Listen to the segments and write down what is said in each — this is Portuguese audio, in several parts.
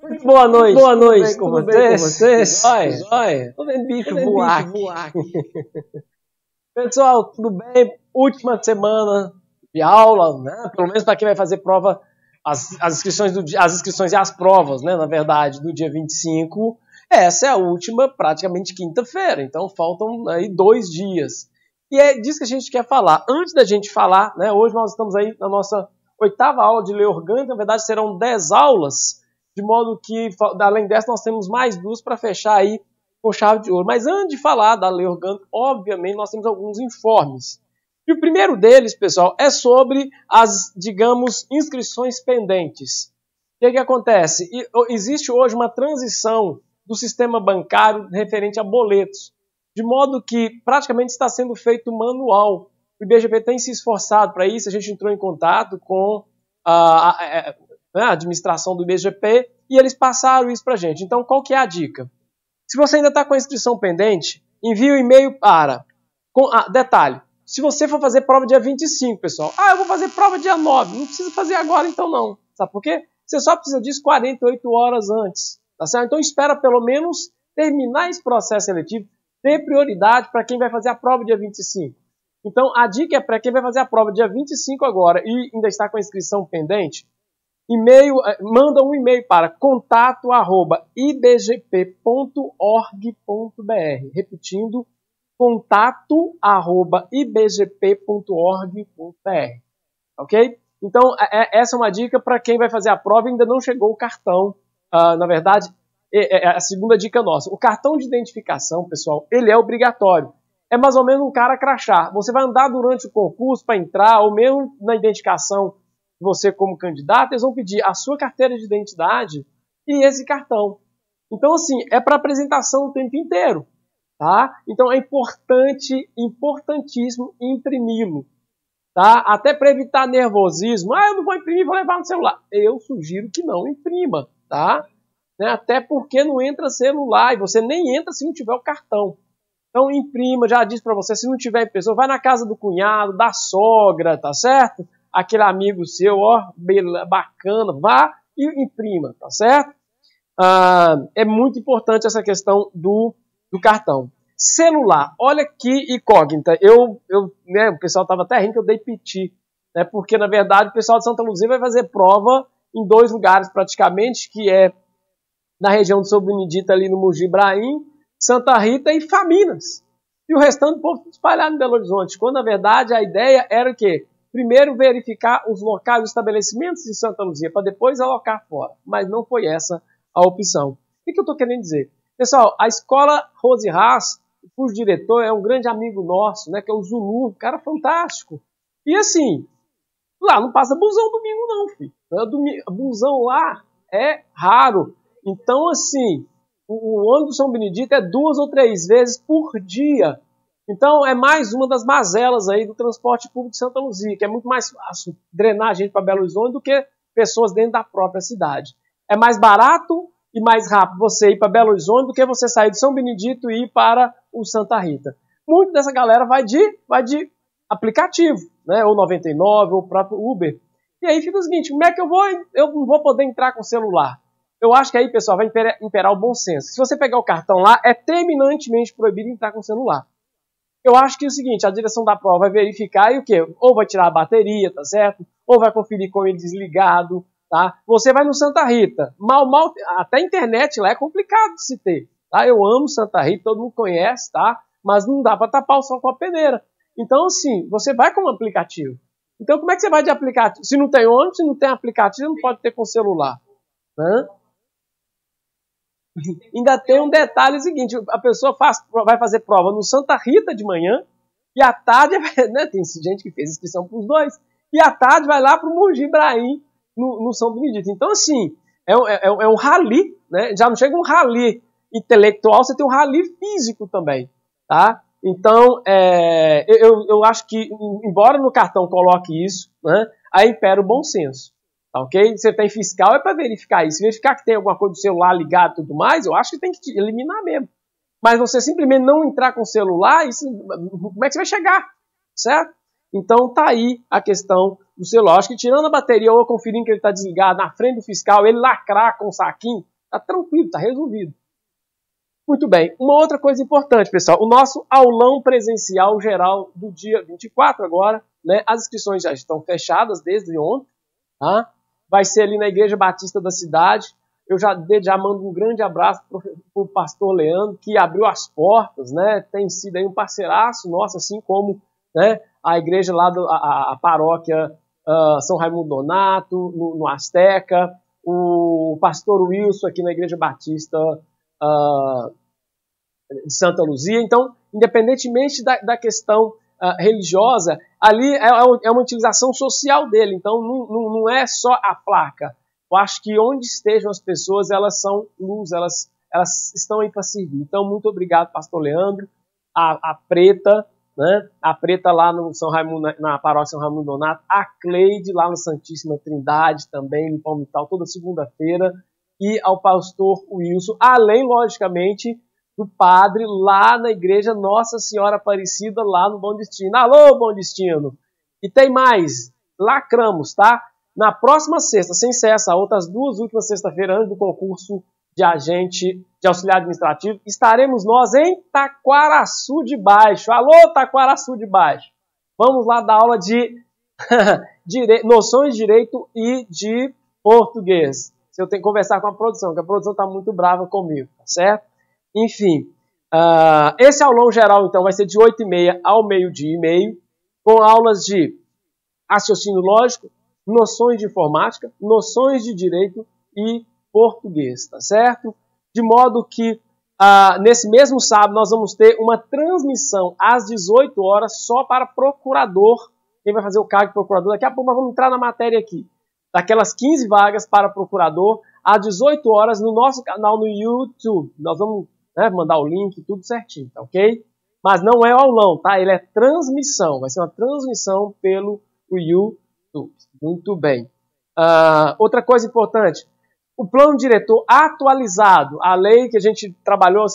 Muito boa noite com vocês. Olha, tô vendo bicho voar aqui. Pessoal, tudo bem? Última semana de aula, né? Pelo menos para quem vai fazer prova, as inscrições e as provas, né? Na verdade, do dia 25. Essa é a última, praticamente quinta-feira. Então faltam aí 2 dias. E é disso que a gente quer falar. Antes da gente falar, né? Hoje nós estamos aí na nossa 8ª aula de Lei Orgânica. Na verdade, serão 10 aulas. De modo que, além dessa, nós temos mais 2 para fechar aí com chave de ouro. Mas antes de falar da Lei Orgânica, obviamente, nós temos alguns informes. E o primeiro deles, pessoal, é sobre as, digamos, inscrições pendentes. O que acontece? Existe hoje uma transição do sistema bancário referente a boletos, de modo que praticamente está sendo feito manual. O IBGP tem se esforçado para isso, a gente entrou em contato com a administração do IBGP e eles passaram isso para a gente. Então, qual que é a dica? Se você ainda está com a inscrição pendente, envie o e-mail para... detalhe, se você for fazer prova dia 25, pessoal, eu vou fazer prova dia 9, não precisa fazer agora então não. Sabe por quê? Você só precisa disso 48 horas antes. Tá certo? Então espera pelo menos terminar esse processo seletivo, ter prioridade para quem vai fazer a prova dia 25. Então a dica é para quem vai fazer a prova dia 25 agora e ainda está com a inscrição pendente, manda um e-mail para contato@ibgp.org.br. Repetindo, contato@ibgp.org.br. Ok? Então, essa é uma dica para quem vai fazer a prova e ainda não chegou o cartão. Na verdade, é a segunda dica nossa. O cartão de identificação, pessoal, ele é obrigatório. É mais ou menos um cara crachá. Você vai andar durante o concurso para entrar, ou mesmo na identificação, você como candidato, eles vão pedir a sua carteira de identidade e esse cartão. Então, assim, é para apresentação o tempo inteiro. Tá? Então, é importantíssimo imprimi-lo. Tá? Até para evitar nervosismo. Eu não vou imprimir, vou levar no celular. Eu sugiro que não imprima. Tá? Né? Até porque não entra celular e você nem entra se não tiver o cartão. Então imprima, já disse para você, se não tiver impressora, vai na casa do cunhado, da sogra, tá certo? Aquele amigo seu, bacana, vá e imprima, tá certo? É muito importante essa questão do cartão. Celular, olha que incógnita. O pessoal estava até rindo que eu dei piti, né? Porque na verdade o pessoal de Santa Luzia vai fazer prova em 2 lugares praticamente, que é na região de São Benedito, ali no Mogi Ibrahim, Santa Rita e Faminas. E o restante do povo espalhado em Belo Horizonte, quando na verdade a ideia era o quê? Primeiro verificar os locais, os estabelecimentos de Santa Luzia, para depois alocar fora. Mas não foi essa a opção. O que eu estou querendo dizer? Pessoal, a escola Rose Haas, o diretor é um grande amigo nosso, né, que é o Zulu, um cara fantástico. E assim, lá não passa busão domingo não, filho. Busão lá é raro. Então, assim, o ônibus São Benedito é 2 ou 3 vezes por dia. Então, é mais uma das mazelas aí do transporte público de Santa Luzia, que é muito mais fácil drenar a gente para Belo Horizonte do que pessoas dentro da própria cidade. É mais barato e mais rápido você ir para Belo Horizonte do que você sair de São Benedito e ir para o Santa Rita. Muito dessa galera vai de aplicativo, né? Ou 99, ou o próprio Uber. E aí fica o seguinte, como é que eu não vou poder entrar com o celular? Eu acho que aí, pessoal, vai imperar o bom senso. Se você pegar o cartão lá, é terminantemente proibido entrar com o celular. Eu acho que é o seguinte, a direção da prova vai verificar e o quê? Ou vai tirar a bateria, tá certo? Ou vai conferir com ele desligado, tá? Você vai no Santa Rita, até a internet lá é complicado de se ter, tá? Eu amo Santa Rita, todo mundo conhece, tá? Mas não dá para tapar o sol com a peneira. Então, assim, você vai com um aplicativo. Então, como é que você vai de aplicativo? Se não tem ônibus, se não tem aplicativo, não pode ter com celular, né? Ainda tem um detalhe seguinte, a pessoa vai fazer prova no Santa Rita de manhã e à tarde, né, tem gente que fez inscrição para os 2, e à tarde vai lá para o Mogi Ibrahim, no São Benedito. Então, assim, é um rally, né? Já não chega um rally intelectual, você tem um rally físico também, tá? Então, eu acho que, embora no cartão coloque isso, né, aí impera o bom senso. Ok? Você tem fiscal, é para verificar isso. Verificar que tem alguma coisa do celular ligado e tudo mais, eu acho que tem que eliminar mesmo. Mas você simplesmente não entrar com o celular, como é que você vai chegar? Certo? Então tá aí a questão do celular. Acho que tirando a bateria ou conferindo que ele está desligado na frente do fiscal, ele lacrar com o saquinho, tá tranquilo, tá resolvido. Muito bem. Uma outra coisa importante, pessoal, o nosso aulão presencial geral do dia 24 agora, né? As inscrições já estão fechadas desde ontem, tá? Vai ser ali na Igreja Batista da cidade. Eu já mando um grande abraço para o pastor Leandro, que abriu as portas, né? Tem sido aí um parceiraço nosso, assim como, né, a igreja lá, a paróquia São Raimundo Nonato, no Azteca, o pastor Wilson aqui na Igreja Batista de Santa Luzia. Então, independentemente da questão religiosa, ali é uma utilização social dele. Então, não é só a placa. Eu acho que onde estejam as pessoas, elas são luz, elas estão aí para servir. Então, muito obrigado, pastor Leandro, a Preta, né? A Preta lá no São Raimundo, na paróquia São Raimundo Donato, a Cleide lá no Santíssima Trindade também, no Palmital, toda segunda-feira, e ao pastor Wilson, além, logicamente, do padre lá na igreja Nossa Senhora Aparecida, lá no Bom Destino. Alô, Bom Destino! E tem mais, lacramos, tá? Na próxima sexta, sem ser essa outra, as duas últimas sexta-feiras antes do concurso de agente de auxiliar administrativo, estaremos nós em Taquaraçu de Baixo. Alô, Taquaraçu de Baixo! Vamos lá dar aula de noções de direito e de português. Eu tenho que conversar com a produção, porque a produção está muito brava comigo, tá certo? Enfim, esse aulão geral, então, vai ser de 8h30 ao 12h30, com aulas de raciocínio lógico, noções de informática, noções de direito e português, tá certo? De modo que, nesse mesmo sábado, nós vamos ter uma transmissão às 18 horas só para procurador. Quem vai fazer o cargo de procurador? Daqui a pouco nós vamos entrar na matéria aqui. Daquelas 15 vagas para procurador, às 18 horas, no nosso canal no YouTube. Nós vamos, né, mandar o link, tudo certinho, tá ok? Mas não é aulão, tá? Ele é transmissão. Vai ser uma transmissão pelo YouTube. Muito bem. Outra coisa importante. O plano diretor atualizado, a lei que a gente trabalhou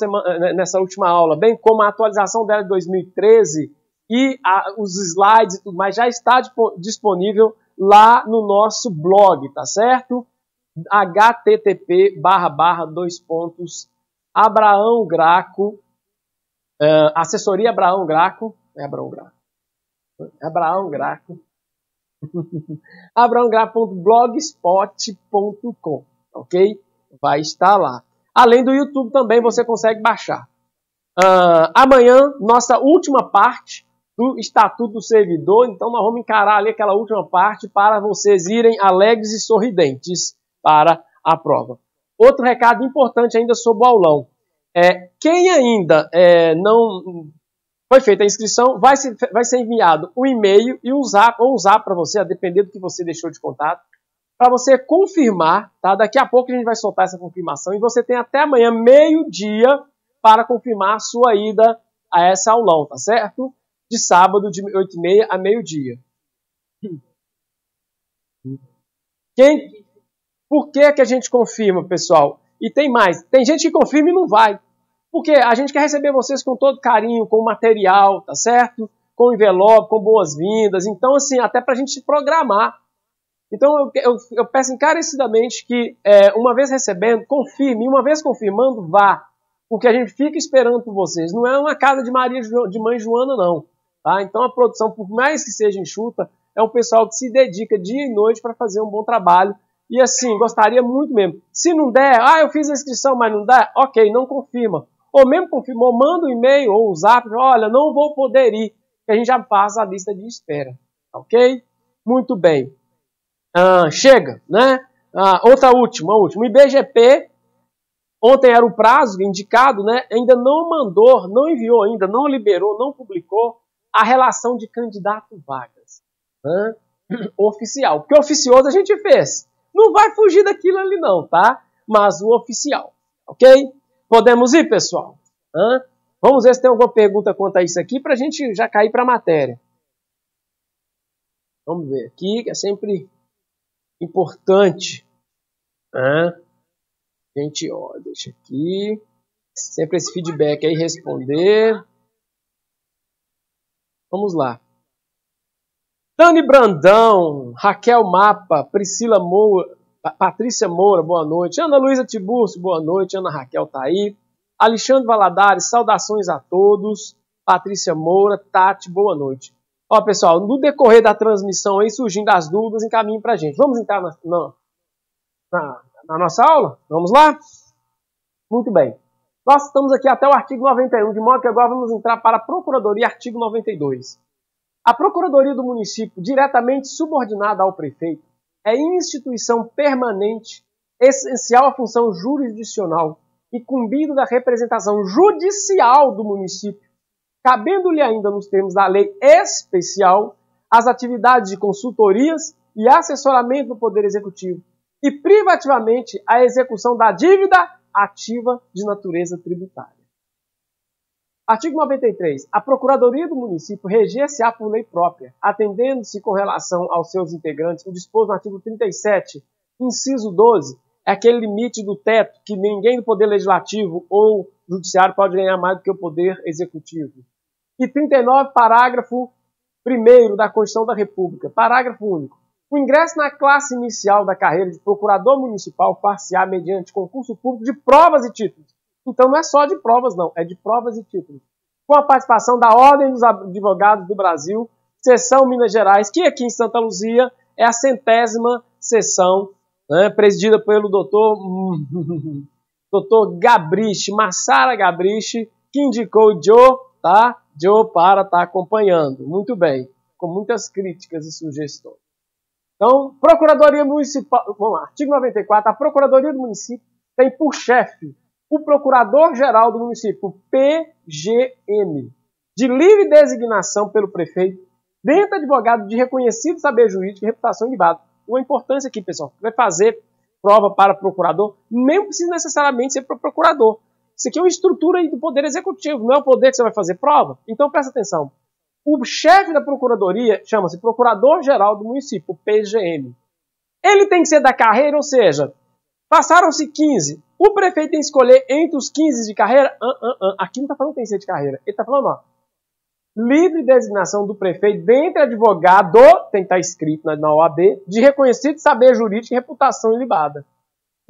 nessa última aula, bem como a atualização dela de 2013 e os slides e tudo mais, já está disponível lá no nosso blog, tá certo? http://Abraão Graco, assessoria Abraão Graco, Abraão Graco, abraãograco.blogspot.com, ok? Vai estar lá. Além do YouTube também você consegue baixar. Amanhã, nossa última parte do Estatuto do Servidor, então nós vamos encarar ali aquela última parte para vocês irem alegres e sorridentes para a prova. Outro recado importante ainda sobre o aulão. Quem ainda não foi feita a inscrição, vai ser enviado um e-mail e um zap para você, a depender do que você deixou de contato, para você confirmar, tá? Daqui a pouco a gente vai soltar essa confirmação e você tem até amanhã, meio-dia, para confirmar a sua ida a essa aulão, tá certo? De sábado, de 8h30 a meio-dia. Por que a gente confirma, pessoal? E tem mais. Tem gente que confirma e não vai. Porque a gente quer receber vocês com todo carinho, com material, tá certo? Com envelope, com boas-vindas. Então, assim, até para a gente se programar. Então, eu peço encarecidamente que, uma vez recebendo, confirme. E uma vez confirmando, vá. Porque a gente fica esperando por vocês. Não é uma casa de Maria de Mãe Joana, não. Tá? Então, a produção, por mais que seja enxuta, é um pessoal que se dedica dia e noite para fazer um bom trabalho. E, assim, gostaria muito mesmo. Se não der, eu fiz a inscrição, mas não dá, ok, não confirma. Ou mesmo confirmou, manda um e-mail ou um zap, olha, não vou poder ir, que a gente já faz a lista de espera, ok? Muito bem. Chega, né? Outra última. O IBGP, ontem era o prazo indicado, né? Ainda não mandou, não enviou ainda, não liberou, não publicou a relação de candidato vagas. Oficial. Porque oficioso a gente fez. Não vai fugir daquilo ali não, tá? Mas o oficial, ok? Podemos ir, pessoal? Vamos ver se tem alguma pergunta quanto a isso aqui para a gente já cair para a matéria. Vamos ver aqui, que é sempre importante. Gente, deixa aqui. Sempre esse feedback aí, responder. Vamos lá. Dani Brandão, Raquel Mapa, Priscila Moura, Patrícia Moura, boa noite. Ana Luísa Tiburcio, boa noite. Ana Raquel tá aí. Alexandre Valadares, saudações a todos. Patrícia Moura, Tati, boa noite. Ó, pessoal, no decorrer da transmissão aí, surgindo as dúvidas, encaminhem pra gente. Vamos entrar na nossa aula? Vamos lá? Muito bem. Nós estamos aqui até o artigo 91, de modo que agora vamos entrar para a Procuradoria, artigo 92. A Procuradoria do Município, diretamente subordinada ao prefeito, é instituição permanente, essencial à função jurisdicional, incumbido da representação judicial do município, cabendo-lhe ainda, nos termos da lei especial, as atividades de consultorias e assessoramento do Poder Executivo, e privativamente a execução da dívida ativa de natureza tributária. Artigo 93. A Procuradoria do Município reger-se-á por lei própria, atendendo-se com relação aos seus integrantes o disposto no artigo 37, inciso 12, é aquele limite do teto que ninguém do Poder Legislativo ou Judiciário pode ganhar mais do que o Poder Executivo. E 39, parágrafo 1º da Constituição da República, parágrafo único. O ingresso na classe inicial da carreira de procurador municipal far-se-á mediante concurso público de provas e títulos. Então não é só de provas, não, é de provas e títulos. Com a participação da Ordem dos Advogados do Brasil, Seção Minas Gerais, que aqui em Santa Luzia é a 100ª sessão, né, presidida pelo doutor Gabriche, Massara Gabriche, que indicou o Joe, tá? Joe para estar acompanhando. Muito bem, com muitas críticas e sugestões. Então, Procuradoria Municipal, vamos lá, artigo 94, a Procuradoria do Município tem por chefe o Procurador-Geral do Município, PGM, de livre designação pelo prefeito, dentro advogado de reconhecido saber jurídico e reputação ilibada. Uma importância aqui, pessoal, vai fazer prova para procurador, nem precisa necessariamente ser para procurador. Isso aqui é uma estrutura do Poder Executivo, não é o poder que você vai fazer prova. Então, presta atenção. O chefe da Procuradoria chama-se Procurador-Geral do Município, PGM. Ele tem que ser da carreira, ou seja, passaram-se 15. O prefeito tem que escolher entre os 15 de carreira? Aqui não está falando que tem que ser de carreira. Ele está falando, ó, livre designação do prefeito dentre advogado, tem que estar escrito na OAB, de reconhecido saber jurídico e reputação ilibada.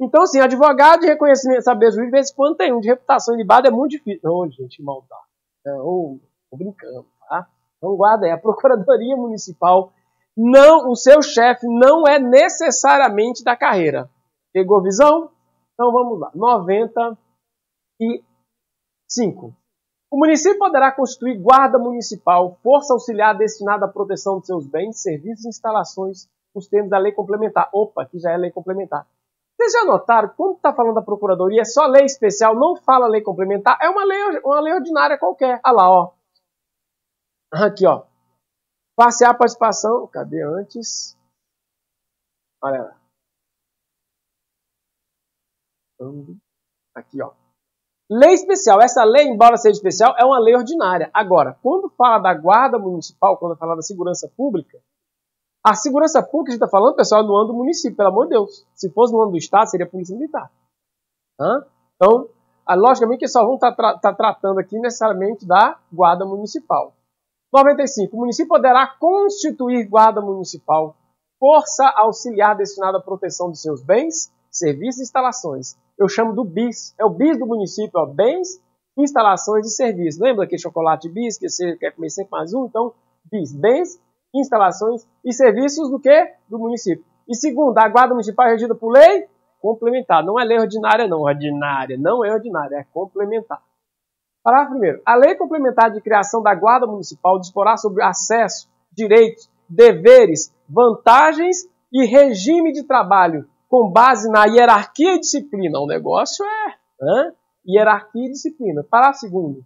Então, assim, advogado de reconhecimento de saber jurídico, de vez em quando tem um de reputação ilibada, é muito difícil. Não, gente, maldade. Não, tô brincando, tá? Então, guarda aí, a Procuradoria Municipal, não, o seu chefe não é necessariamente da carreira. Pegou visão? Então vamos lá. 95. O município poderá constituir guarda municipal, força auxiliar destinada à proteção de seus bens, serviços e instalações, nos termos da lei complementar. Opa, aqui já é lei complementar. Vocês já notaram que quando está falando da Procuradoria, é só lei especial, não fala lei complementar, é uma lei ordinária qualquer. Olha lá, ó. Aqui, ó. Passear a participação. Cadê antes? Olha lá. Aqui, ó. Lei especial. Essa lei, embora seja especial, é uma lei ordinária. Agora, quando fala da guarda municipal, quando fala da segurança pública, a segurança pública que a gente está falando, pessoal, no âmbito do município, pelo amor de Deus. Se fosse no âmbito do Estado, seria a Polícia Militar. Então, logicamente que só vão estar tratando aqui necessariamente da guarda municipal. 95. O município poderá constituir guarda municipal, força auxiliar destinada à proteção de seus bens, serviços e instalações. Eu chamo do BIS. É o BIS do município, ó, bens, instalações e serviços. Lembra aquele chocolate BIS, que você quer comer sempre mais um? Então, BIS, bens, instalações e serviços do quê? Do município. E segundo, a guarda municipal é regida por lei complementar. Não é lei ordinária, não. Ordinária não é ordinária, é complementar. Parágrafo 1º. A lei complementar de criação da guarda municipal disporá sobre acesso, direitos, deveres, vantagens e regime de trabalho com base na hierarquia e disciplina. O negócio é hierarquia e disciplina. Parágrafo 2º.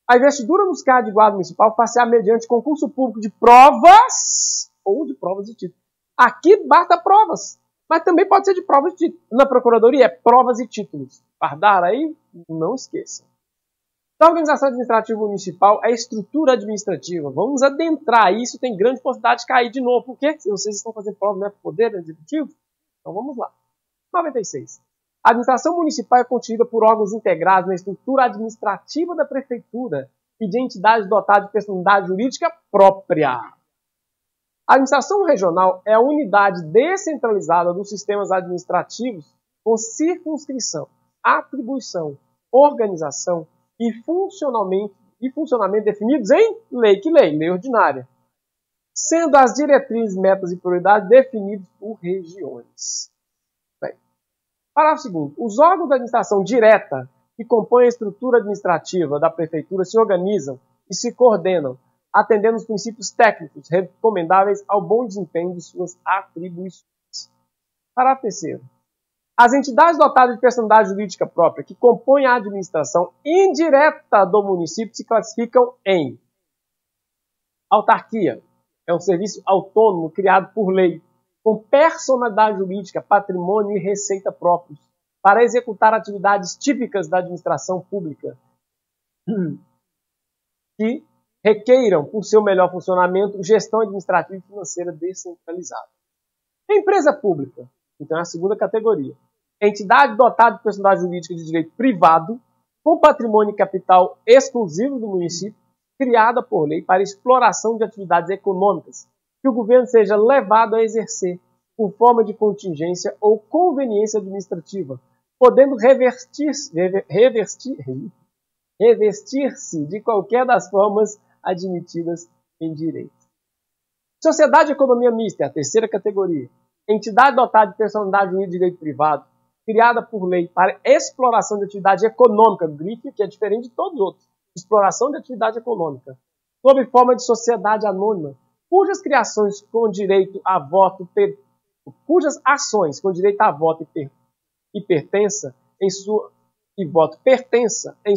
A investidura nos cargos de guarda municipal far-se-á mediante concurso público de provas ou de provas de título. Aqui basta provas, mas também pode ser de provas de título. Na Procuradoria é provas e títulos. Guardar aí? Não esqueçam. A organização administrativa municipal é estrutura administrativa. Vamos adentrar isso, tem grande possibilidade de cair de novo. Por quê? Se vocês estão fazendo prova, não é para o Poder Executivo? Então vamos lá. 96. A administração municipal é constituída por órgãos integrados na estrutura administrativa da prefeitura e de entidades dotadas de personalidade jurídica própria. A administração regional é a unidade descentralizada dos sistemas administrativos com circunscrição, atribuição, organização e funcionamento definidos em lei. Que lei? Lei ordinária. Sendo as diretrizes, metas e prioridades definidos por regiões. Bem, parágrafo 2º. Os órgãos da administração direta que compõem a estrutura administrativa da prefeitura se organizam e se coordenam, atendendo os princípios técnicos recomendáveis ao bom desempenho de suas atribuições. Parágrafo 3º. As entidades dotadas de personalidade jurídica própria que compõem a administração indireta do município se classificam em autarquia. É um serviço autônomo criado por lei, com personalidade jurídica, patrimônio e receita próprios, para executar atividades típicas da administração pública que requeiram, por seu melhor funcionamento, gestão administrativa e financeira descentralizada. Empresa pública, então é a segunda categoria. Entidade dotada de personalidade jurídica de direito privado, com patrimônio e capital exclusivo do município, criada por lei para exploração de atividades econômicas que o governo seja levado a exercer por forma de contingência ou conveniência administrativa, podendo revestir-se de qualquer das formas admitidas em direito. Sociedade de economia mista, é a terceira categoria. Entidade dotada de personalidade jurídica de direito privado, criada por lei para exploração de atividade econômica, grife, que é diferente de todos os outros, exploração de atividade econômica, sob forma de sociedade anônima, cujas ações com direito a voto e pertença em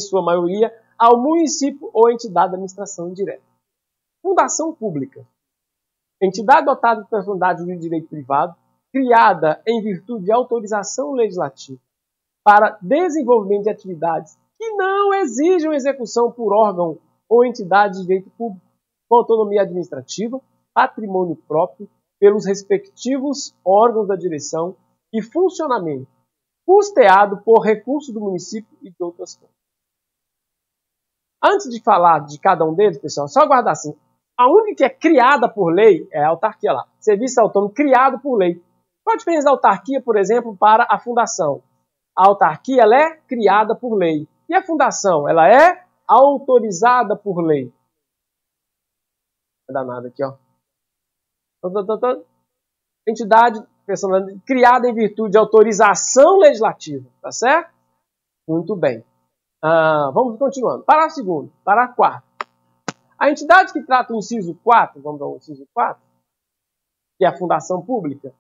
sua maioria ao município ou entidade de administração indireta. Fundação pública. Entidade dotada de personalidade jurídica de direito privado, criada em virtude de autorização legislativa para desenvolvimento de atividades que não exijam execução por órgão ou entidade de direito público, com autonomia administrativa, patrimônio próprio, pelos respectivos órgãos da direção e funcionamento, custeado por recursos do município e de outras fontes. Antes de falar de cada um deles, pessoal, só guardar assim. A única que é criada por lei é a autarquia lá. Serviço autônomo criado por lei. Qual a diferença da autarquia, por exemplo, para a fundação? A autarquia ela é criada por lei. E a fundação? Ela é autorizada por lei. Não dá nada aqui, ó. Entidade personal criada em virtude de autorização legislativa. Tá certo? Muito bem. Vamos continuando. Parágrafo 2º. Parágrafo 4º. A entidade que trata o inciso 4, vamos ao inciso 4, que é a fundação pública,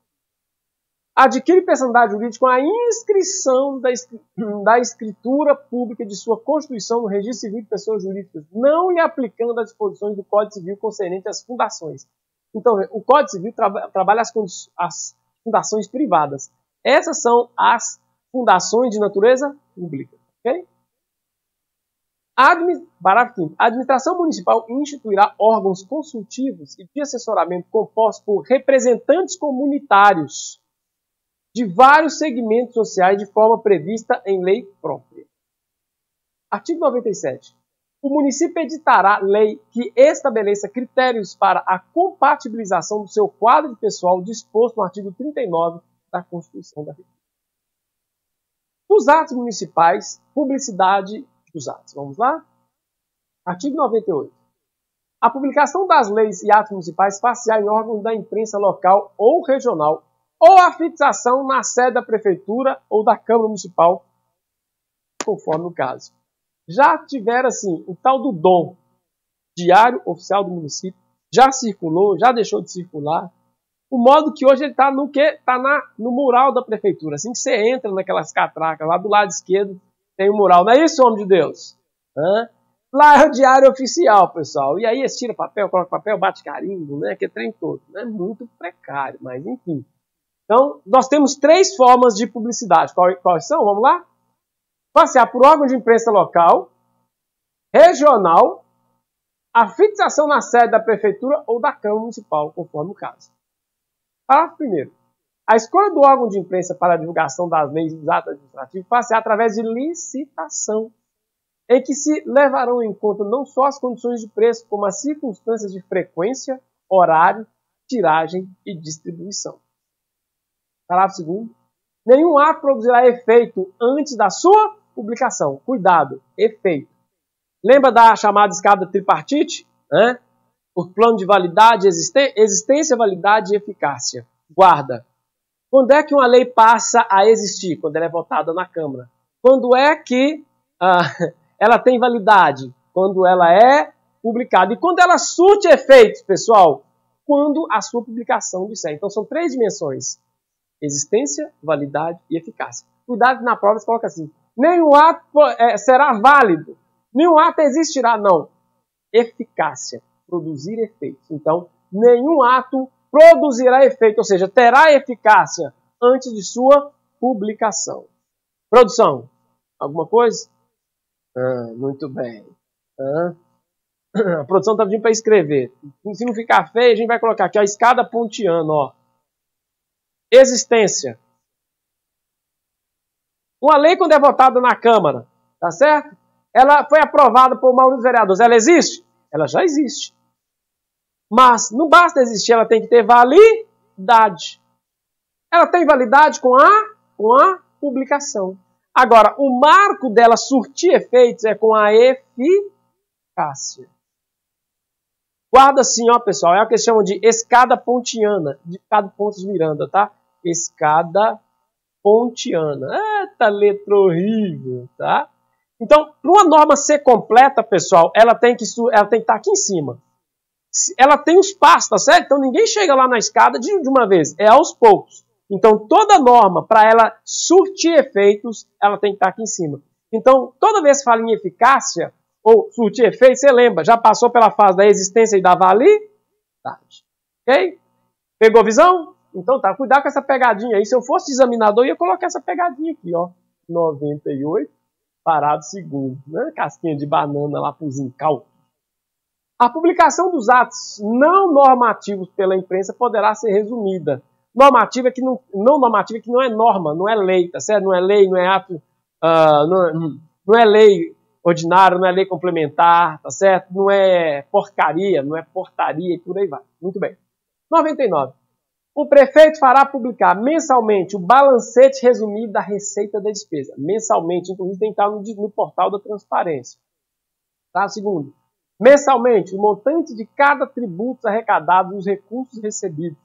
adquire personalidade jurídica com a inscrição da escritura pública de sua constituição no registro civil de pessoas jurídicas, não lhe aplicando as disposições do Código Civil concernente às fundações. Então, o Código Civil trabalha as fundações privadas. Essas são as fundações de natureza pública. Ok? Parágrafo 5º. A administração municipal instituirá órgãos consultivos e de assessoramento compostos por representantes comunitários de vários segmentos sociais de forma prevista em lei própria. Artigo 97. O município editará lei que estabeleça critérios para a compatibilização do seu quadro de pessoal disposto no artigo 39 da Constituição da República. Os atos municipais, publicidade dos atos. Vamos lá? Artigo 98. A publicação das leis e atos municipais far-se-á em órgãos da imprensa local ou regional, ou a fixação na sede da prefeitura ou da Câmara Municipal, conforme o caso. Já tiver, assim, o tal do DOM, Diário Oficial do Município, já circulou, já deixou de circular. O modo que hoje ele está no quê? Está no mural da prefeitura. Assim que você entra naquelas catracas, lá do lado esquerdo tem um mural. Não é isso, homem de Deus? Lá é o Diário Oficial, pessoal. E aí eles tiram papel, colocam papel, bate carimbo, né? Que é trem todo. É muito precário, mas enfim. Então, nós temos 3 formas de publicidade. Quais são? Vamos lá? Passear por órgão de imprensa local, regional, a fixação na sede da prefeitura ou da Câmara Municipal, conforme o caso. Parágrafo 1º. A escolha do órgão de imprensa para a divulgação das leis e dos atos administrativos passear através de licitação, em que se levarão em conta não só as condições de preço, como as circunstâncias de frequência, horário, tiragem e distribuição. Parágrafo 2º. Nenhum ato produzirá efeito antes da sua publicação. Cuidado, efeito. Lembra da chamada escada tripartite? O plano de validade, existência, validade e eficácia. Guarda. Quando é que uma lei passa a existir? Quando ela é votada na Câmara. Quando é que ela tem validade? Quando ela é publicada. E quando ela surte efeitos, pessoal? Quando a sua publicação disser. Então são 3 dimensões. Existência, validade e eficácia. Cuidado que na prova você coloca assim. Nenhum ato será válido. Nenhum ato existirá. Não. Eficácia. Produzir efeitos. Então, nenhum ato produzirá efeito, ou seja, terá eficácia antes de sua publicação. Produção. Alguma coisa? Muito bem. A produção está pedindo para escrever. Se não ficar feio, a gente vai colocar aqui a escada pontiana. Ó. Existência. Uma lei, quando é votada na Câmara, tá certo? Ela foi aprovada por maioria dos vereadores. Ela existe? Ela já existe. Mas não basta existir, ela tem que ter validade. Ela tem validade com a publicação. Agora, o marco dela surtir efeitos é com a eficácia. Guarda assim, ó, pessoal, é o que eles chamam de escada pontiana, de cada ponto de Miranda, tá? Escada pontiana. Eita, letra horrível, tá? Então, para uma norma ser completa, pessoal, ela tem que estar aqui em cima. Ela tem os passos, tá certo? Então ninguém chega lá na escada de uma vez, é aos poucos. Então toda norma, para ela surtir efeitos, ela tem que estar aqui em cima. Então toda vez que fala em eficácia ou surtir efeitos, você lembra, já passou pela fase da existência e da validade. Ok? Pegou visão? Então tá, cuidado com essa pegadinha aí. Se eu fosse examinador, eu ia colocar essa pegadinha aqui, ó. 98, parágrafo 2º, né? Casquinha de banana lá pros incautos. A publicação dos atos não normativos pela imprensa poderá ser resumida. Normativa que não normativa que não é norma, não é lei, tá certo? Não é lei, não é ato, não é lei ordinária, não é lei complementar, tá certo? Não é porcaria, não é portaria e por aí vai. Muito bem. 99. O prefeito fará publicar mensalmente o balancete resumido da receita da despesa. Mensalmente, inclusive tem que estar no portal da transparência. Tá? Segundo. Mensalmente, o montante de cada tributo arrecadado e os recursos recebidos.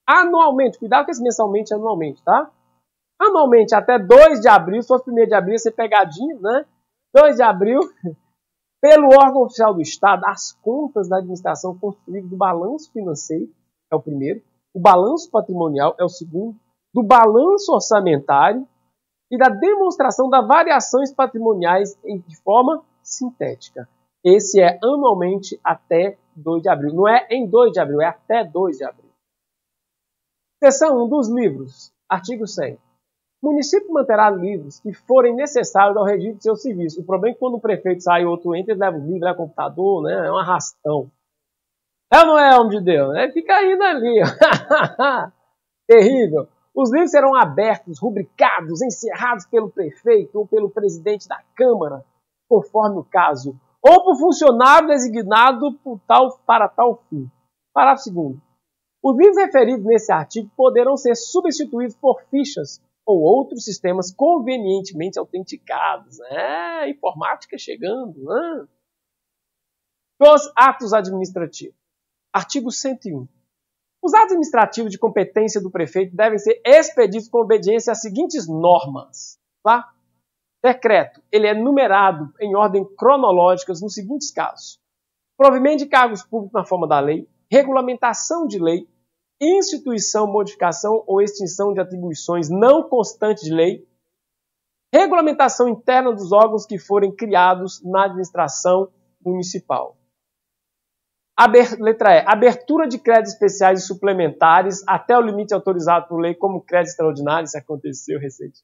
Anualmente, cuidado com esse mensalmente e anualmente, tá? Anualmente, até 2 de abril, se fosse 1º de abril, ia ser pegadinho, né? 2 de abril, pelo órgão oficial do Estado, as contas da administração constituídas do balanço financeiro, é o primeiro, o balanço patrimonial é o segundo, do balanço orçamentário e da demonstração das variações patrimoniais de forma sintética. Esse é anualmente até 2 de abril. Não é em 2 de abril, é até 2 de abril. Seção 1 dos livros. Artigo 100. O município manterá livros que forem necessários ao regime de seu serviço. O problema é que quando o prefeito sai e o outro entra, ele leva o livro, leva o computador, né? É um arrastão. É ou não é, homem de Deus? Fica indo ali. Terrível. Os livros serão abertos, rubricados, encerrados pelo prefeito ou pelo presidente da Câmara, conforme o caso, ou por funcionário designado para tal fim. Parágrafo 2º. Os livros referidos nesse artigo poderão ser substituídos por fichas ou outros sistemas convenientemente autenticados. Informática chegando. Dos atos administrativos. Artigo 101. Os atos administrativos de competência do prefeito devem ser expedidos com obediência às seguintes normas. Tá? Decreto. Ele é numerado em ordem cronológica nos seguintes casos. Provimento de cargos públicos na forma da lei, regulamentação de lei, instituição, modificação ou extinção de atribuições não constantes de lei, regulamentação interna dos órgãos que forem criados na administração municipal. Letra E. Abertura de créditos especiais e suplementares até o limite autorizado por lei como crédito extraordinário, isso aconteceu recentemente.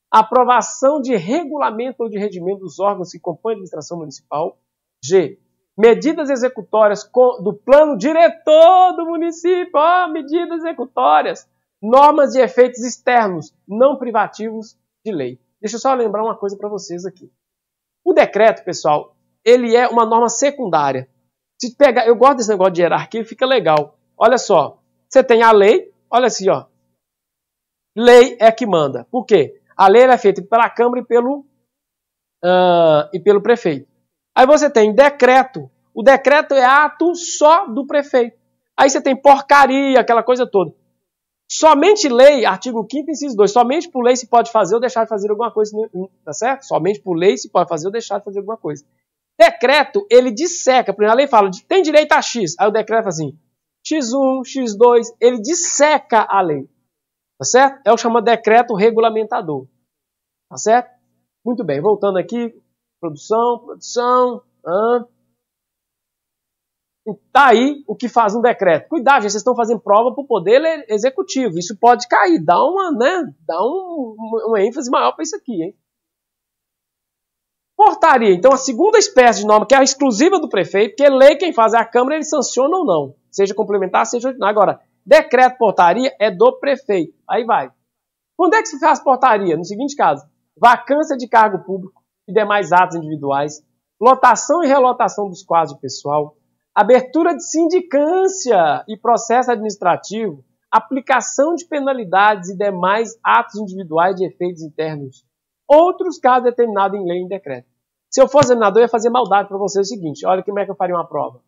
Aprovação de regulamento ou de regimento dos órgãos que compõem a administração municipal. G. Medidas executórias do plano diretor do município. Medidas executórias. Normas de efeitos externos, não privativos de lei. Deixa eu só lembrar uma coisa para vocês aqui. O decreto, pessoal, ele é uma norma secundária. Se pega, eu gosto desse negócio de hierarquia, fica legal. olha só, você tem a lei, olha assim, ó. Lei é que manda. Por quê? A lei é feita pela Câmara e pelo prefeito. Aí você tem decreto. O decreto é ato só do prefeito. Aí você tem porcaria, aquela coisa toda. Somente lei, artigo 5º, inciso 2, somente por lei se pode fazer ou deixar de fazer alguma coisa, tá certo? Somente por lei se pode fazer ou deixar de fazer alguma coisa. Decreto, ele disseca, por exemplo, a lei fala, tem direito a X, aí o decreto fala assim, X1, X2, ele disseca a lei, tá certo? É o chamado decreto regulamentador, tá certo? Muito bem, voltando aqui, produção, tá aí o que faz um decreto. Cuidado, gente, vocês estão fazendo prova para o poder executivo. Isso pode cair. Dá uma ênfase maior para isso aqui, hein? Portaria. Então, a segunda espécie de norma, que é a exclusiva do prefeito, que é lei quem faz é a Câmara, ele sanciona ou não. Seja complementar, seja ordinário. Agora, decreto, portaria é do prefeito. Aí vai. Quando é que se faz portaria? No seguinte caso. Vacância de cargo público e demais atos individuais. Lotação e relotação dos quadros de pessoal. Abertura de sindicância e processo administrativo, aplicação de penalidades e demais atos individuais de efeitos internos. Outros casos determinados em lei e em decreto. Se eu fosse examinador, eu ia fazer maldade para você o seguinte, olha como é que eu faria uma prova.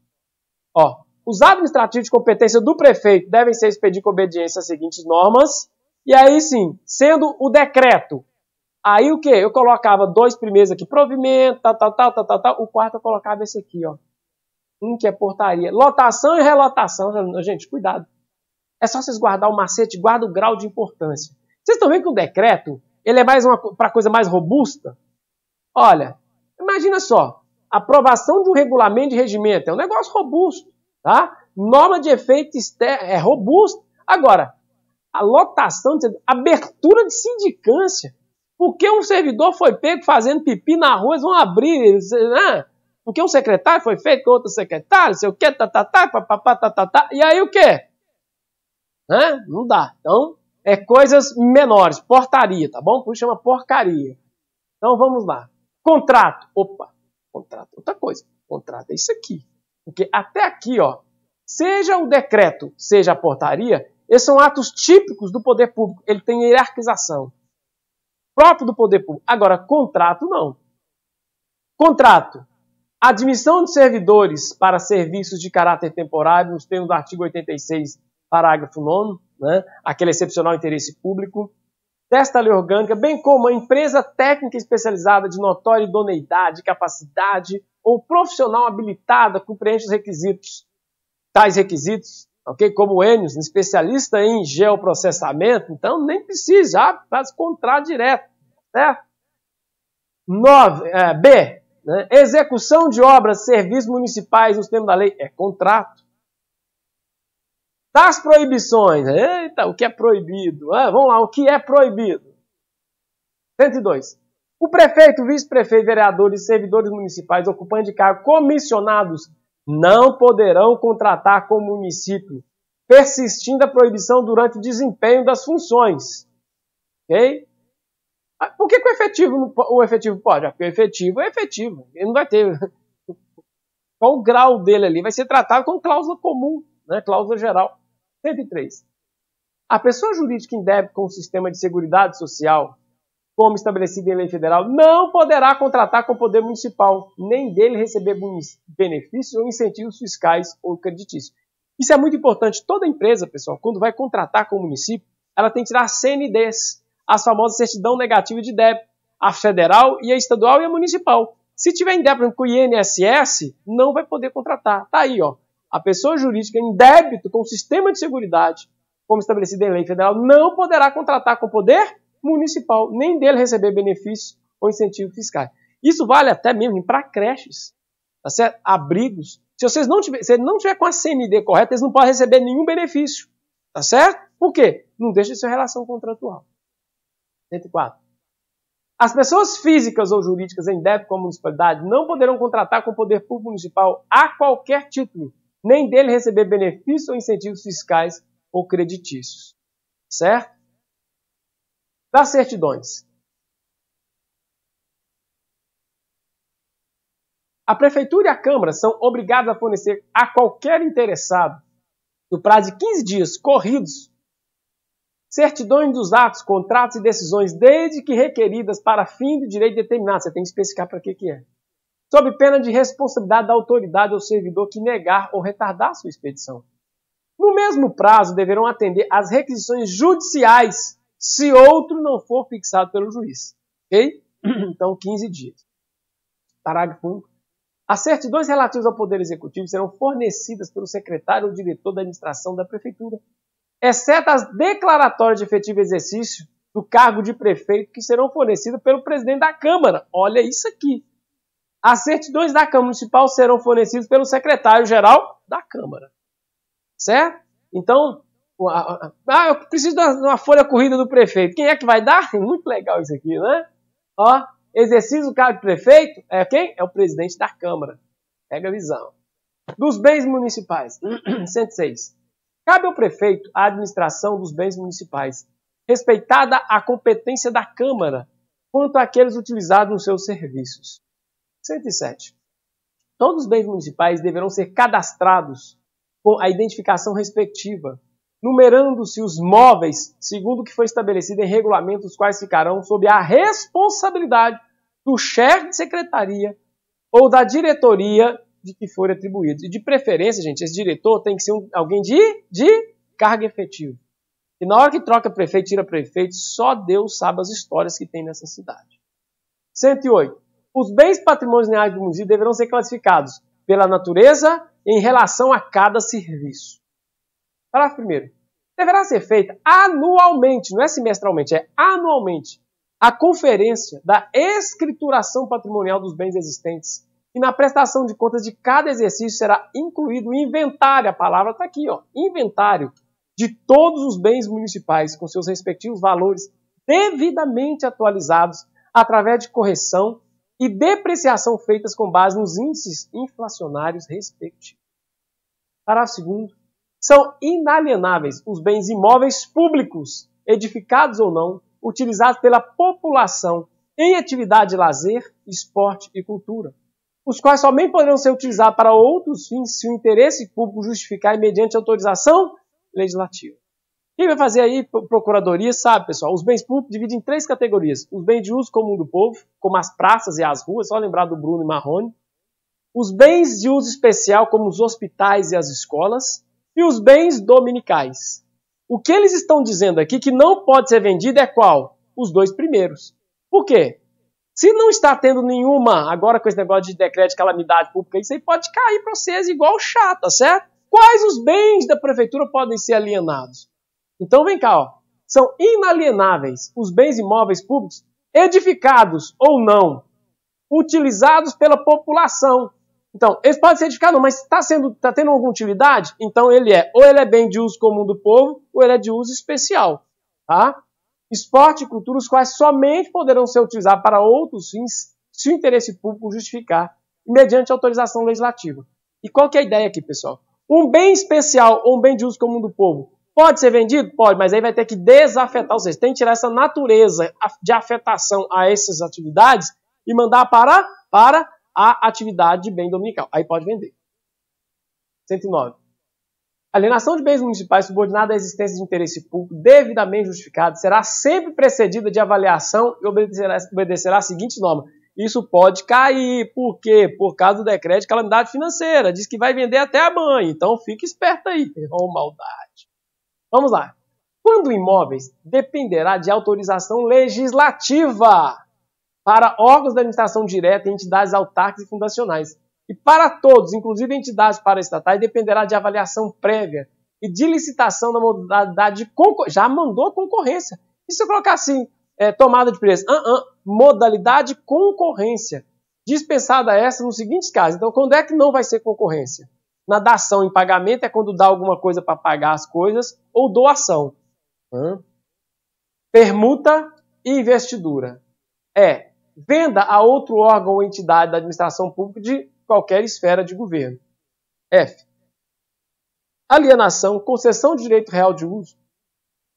Ó, os administrativos de competência do prefeito devem ser expedidos com obediência às seguintes normas, e aí sim, sendo o decreto, aí o quê? Eu colocava 2 primeiros aqui, provimento, tal, o quarto eu colocava esse aqui, ó. Que é portaria. Lotação e relotação. Gente, cuidado. É só vocês guardar o macete, guarda o grau de importância. Vocês estão vendo que o decreto, ele é mais para coisa mais robusta? Olha, imagina só. Aprovação de um regulamento de regimento. É um negócio robusto. Tá? Norma de efeito externo é robusto. Agora, a lotação, abertura de sindicância. Porque um servidor foi pego fazendo pipi na rua, eles vão abrir, né? Porque um secretário foi feito com outro secretário, sei o quê, e aí o quê? Não dá. Então, é coisas menores, portaria, tá bom? Por isso chama porcaria. Então, vamos lá. Contrato. Opa, contrato é outra coisa. Contrato é isso aqui. Porque até aqui, ó, seja o decreto, seja a portaria, esses são atos típicos do poder público. Ele tem hierarquização. Próprio do poder público. Agora, contrato não. Contrato. Admissão de servidores para serviços de caráter temporário, nos termos do artigo 86, parágrafo 9º, né? Aquele excepcional interesse público. Desta lei orgânica, bem como a empresa técnica especializada de notória idoneidade, capacidade ou profissional habilitada que preenche os requisitos, tais requisitos, ok? Como o Enios, especialista em geoprocessamento, então nem precisa, já faz contrato direto, certo? B. Né? Execução de obras, serviços municipais nos termos da lei é contrato. Das proibições. Eita, o que é proibido? Vamos lá, o que é proibido? 102. O prefeito, vice-prefeito, vereadores e servidores municipais ocupantes de cargos comissionados não poderão contratar com o município, persistindo a proibição durante o desempenho das funções. Ok? Por que o efetivo pode? Porque o efetivo é efetivo. Ele não vai ter... Qual o grau dele ali? Vai ser tratado como cláusula comum, né? Cláusula geral. 103. A pessoa jurídica em débito com o sistema de seguridade social, como estabelecido em lei federal, não poderá contratar com o poder municipal, nem dele receber benefícios ou incentivos fiscais ou creditícios. Isso é muito importante. Toda empresa, pessoal, quando vai contratar com o município, ela tem que tirar CNDs, as famosas certidão negativa de débito, a federal e a estadual e a municipal. Se tiver em débito com o INSS, não vai poder contratar. Tá aí, ó. A pessoa jurídica em débito com o sistema de seguridade, como estabelecido em lei federal, não poderá contratar com o poder municipal, nem dele receber benefícios ou incentivos fiscais. Isso vale até mesmo para creches, tá certo? Abrigos. Se ele não tiver com a CND correta, eles não podem receber nenhum benefício, tá certo? Por quê? Não deixa de ser relação contratual. 104. As pessoas físicas ou jurídicas em débito com a municipalidade não poderão contratar com o poder público municipal a qualquer título, nem dele receber benefícios ou incentivos fiscais ou creditícios. Certo? Das certidões. A Prefeitura e a Câmara são obrigadas a fornecer a qualquer interessado no prazo de 15 dias corridos, certidões dos atos, contratos e decisões, desde que requeridas para fim de direito determinado. Você tem que especificar para que é. Sob pena de responsabilidade da autoridade ou servidor que negar ou retardar sua expedição. No mesmo prazo, deverão atender às requisições judiciais, se outro não for fixado pelo juiz. Ok? Então, 15 dias. Parágrafo único. As certidões relativas ao Poder Executivo serão fornecidas pelo secretário ou diretor da administração da Prefeitura, exceto as declaratórias de efetivo exercício do cargo de prefeito, que serão fornecidas pelo presidente da Câmara. Olha isso aqui. As certidões da Câmara Municipal serão fornecidas pelo secretário-geral da Câmara. Certo? Então, eu preciso de uma folha corrida do prefeito. Quem é que vai dar? Muito legal isso aqui, né? Ó, exercício do cargo de prefeito é quem? É o presidente da Câmara. Pega a visão. Dos bens municipais. 106. Cabe ao prefeito a administração dos bens municipais, respeitada a competência da Câmara quanto àqueles utilizados nos seus serviços. 107. Todos os bens municipais deverão ser cadastrados com a identificação respectiva, numerando-se os móveis segundo o que foi estabelecido em regulamentos, os quais ficarão sob a responsabilidade do chefe de secretaria ou da diretoria de que for atribuído. E de preferência, gente, esse diretor tem que ser alguém de cargo efetivo. E na hora que troca prefeito, tira prefeito, só Deus sabe as histórias que tem nessa cidade. 108. Os bens patrimoniais do município deverão ser classificados pela natureza em relação a cada serviço. Parágrafo 1º. Deverá ser feita anualmente, não é semestralmente, é anualmente, a conferência da escrituração patrimonial dos bens existentes. E na prestação de contas de cada exercício será incluído o inventário, a palavra está aqui, ó, inventário, de todos os bens municipais, com seus respectivos valores devidamente atualizados através de correção e depreciação feitas com base nos índices inflacionários respectivos. Parágrafo 2º. São inalienáveis os bens imóveis públicos, edificados ou não, utilizados pela população em atividade de lazer, esporte e cultura, os quais somente poderão ser utilizados para outros fins se o interesse público justificar mediante autorização legislativa. Quem vai fazer aí procuradoria sabe, pessoal, os bens públicos dividem em 3 categorias. Os bens de uso comum do povo, como as praças e as ruas, só lembrar do Bruno e Marrone. Os bens de uso especial, como os hospitais e as escolas. E os bens dominicais. O que eles estão dizendo aqui que não pode ser vendido é qual? Os 2 primeiros. Por quê? Se não está tendo nenhuma, agora com esse negócio de decreto de calamidade pública, isso aí pode cair para vocês igual chata, certo? Quais os bens da prefeitura podem ser alienados? Então vem cá, ó. São inalienáveis os bens imóveis públicos, edificados ou não, utilizados pela população. Então, eles podem ser edificados, mas está tendo alguma utilidade? Então ou ele é bem de uso comum do povo, ou ele é de uso especial. Tá? Esporte e cultura, os quais somente poderão ser utilizados para outros fins, se o interesse público justificar, mediante autorização legislativa. E qual que é a ideia aqui, pessoal? Um bem especial ou um bem de uso comum do povo pode ser vendido? Pode, mas aí vai ter que desafetar, ou seja, tem que tirar essa natureza de afetação a essas atividades e mandar para a atividade de bem dominical. Aí pode vender. 109. Alienação de bens municipais subordinada à existência de interesse público devidamente justificado será sempre precedida de avaliação e obedecerá a seguinte norma. Isso pode cair. Por quê? Por causa do decreto de calamidade financeira. Diz que vai vender até a mãe. Então fique esperto aí. Oh, maldade. Vamos lá. Quando imóveis dependerá de autorização legislativa para órgãos da administração direta e entidades autárquicas e fundacionais. E para todos, inclusive entidades paraestatais, dependerá de avaliação prévia e de licitação na modalidade de concorrência. Já mandou a concorrência. E se eu colocar assim, tomada de preço? Modalidade concorrência. Dispensada essa nos seguintes casos. Então, quando é que não vai ser concorrência? Na dação em pagamento é quando dá alguma coisa para pagar as coisas, ou doação. Permuta e investidura. Venda a outro órgão ou entidade da administração pública de qualquer esfera de governo. F. Alienação, concessão de direito real de uso,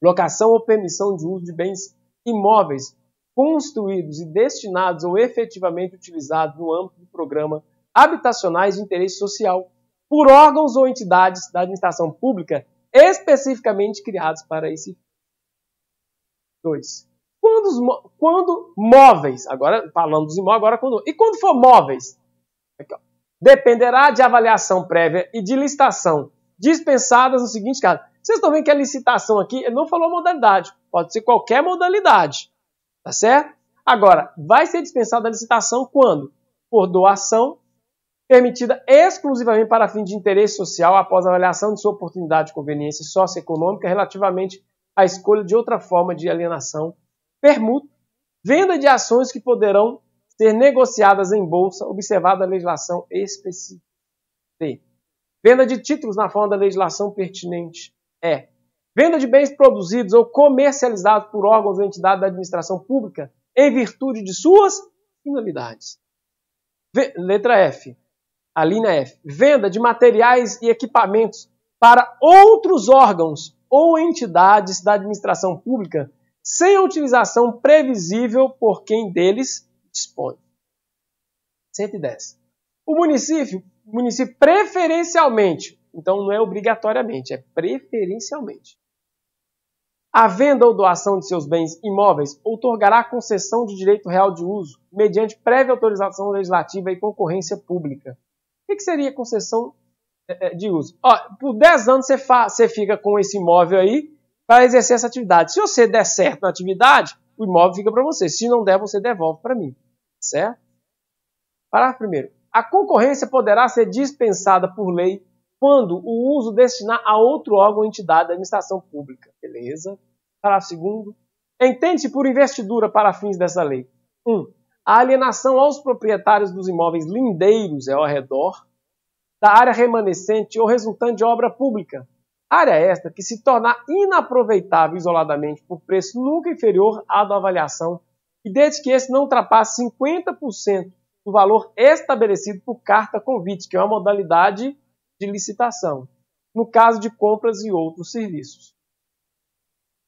locação ou permissão de uso de bens imóveis construídos e destinados ou efetivamente utilizados no âmbito do programa habitacionais de interesse social, por órgãos ou entidades da administração pública especificamente criados para esse fim. 2. Quando móveis, agora falando dos imóveis, e quando for móveis, aqui, ó, dependerá de avaliação prévia e de licitação dispensadas no seguinte caso. Vocês estão vendo que a licitação aqui, ele não falou modalidade, pode ser qualquer modalidade, tá certo? Agora, vai ser dispensada a licitação quando? Por doação, permitida exclusivamente para fim de interesse social após a avaliação de sua oportunidade de conveniência socioeconômica relativamente à escolha de outra forma de alienação, permuta, venda de ações que poderão ser negociadas em bolsa, observada a legislação específica. D. Venda de títulos na forma da legislação pertinente. E. Venda de bens produzidos ou comercializados por órgãos ou entidades da administração pública em virtude de suas finalidades. Letra F. A linha F. Venda de materiais e equipamentos para outros órgãos ou entidades da administração pública sem a utilização previsível por quem deles dispõe. 110. O município preferencialmente, então não é obrigatoriamente, é preferencialmente, a venda ou doação de seus bens imóveis outorgará concessão de direito real de uso mediante prévia autorização legislativa e concorrência pública. O que seria concessão de uso? Ó, por 10 anos você fica com esse imóvel aí para exercer essa atividade. Se você der certo na atividade, o imóvel fica para você. Se não der, você devolve para mim. Certo? Parágrafo 1º. A concorrência poderá ser dispensada por lei quando o uso destinar a outro órgão ou entidade da administração pública. Beleza? Parágrafo 2º. Entende-se por investidura para fins dessa lei. 1. A alienação aos proprietários dos imóveis lindeiros ao redor da área remanescente ou resultante de obra pública. Área esta que se tornar inaproveitável isoladamente por preço nunca inferior à da avaliação e desde que esse não ultrapasse 50% do valor estabelecido por carta convite, que é uma modalidade de licitação, no caso de compras e outros serviços.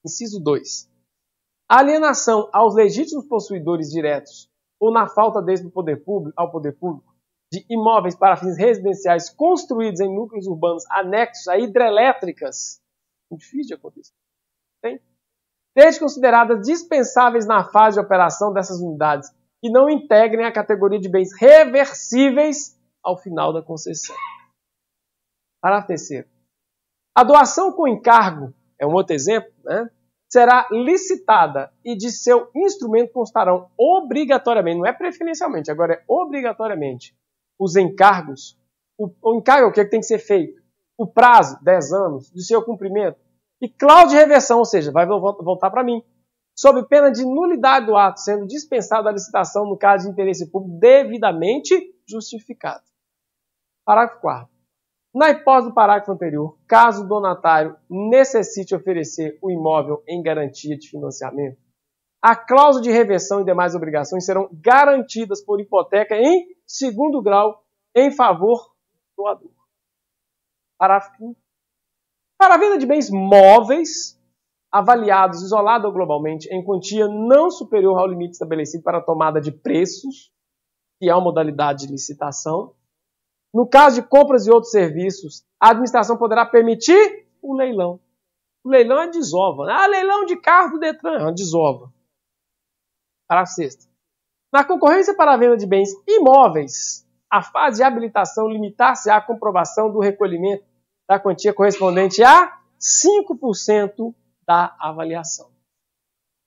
Inciso 2. A alienação aos legítimos possuidores diretos ou na falta deles ao poder público de imóveis para fins residenciais construídos em núcleos urbanos anexos a hidrelétricas, muito difícil de acontecer, tem? Desde consideradas dispensáveis na fase de operação dessas unidades e não integrem a categoria de bens reversíveis ao final da concessão. Parágrafo 3º. A doação com encargo, é um outro exemplo, né? Será licitada e de seu instrumento constarão obrigatoriamente, não é preferencialmente, agora é obrigatoriamente, os encargos. O encargo é o que tem que ser feito. O prazo, 10 anos, de seu cumprimento. E cláusula de reversão, ou seja, vai voltar para mim. Sob pena de nulidade do ato, sendo dispensada a licitação no caso de interesse público devidamente justificado. Parágrafo 4º. Na hipótese do parágrafo anterior, caso o donatário necessite oferecer o imóvel em garantia de financiamento, a cláusula de reversão e demais obrigações serão garantidas por hipoteca em segundo grau em favor do doador. Parágrafo 5º. Para a venda de bens móveis, avaliados isolado ou globalmente em quantia não superior ao limite estabelecido para a tomada de preços, que é uma modalidade de licitação, no caso de compras e outros serviços, a administração poderá permitir o leilão. O leilão é desova. Ah, leilão de carro do Detran, é uma desova. Parágrafo 6º. Na concorrência para a venda de bens imóveis, a fase de habilitação limitar-se à comprovação do recolhimento da quantia correspondente a 5% da avaliação.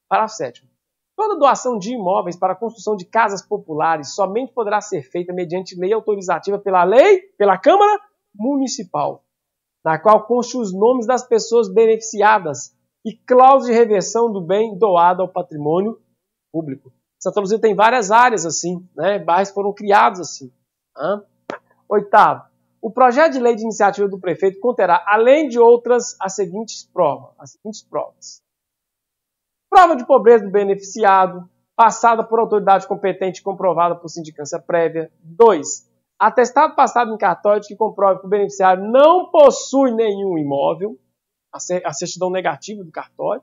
Parágrafo 7º. Toda doação de imóveis para a construção de casas populares somente poderá ser feita mediante lei autorizativa pela Câmara Municipal, na qual constam os nomes das pessoas beneficiadas e cláusula de reversão do bem doado ao patrimônio público. Santa Luzia tem várias áreas assim, né? Bairros foram criados assim. 8º. O projeto de lei de iniciativa do prefeito conterá, além de outras, as seguintes provas. Prova de pobreza do beneficiado, passada por autoridade competente e comprovada por sindicância prévia. 2. Atestado passado em cartório que comprove que o beneficiário não possui nenhum imóvel, a certidão negativa do cartório.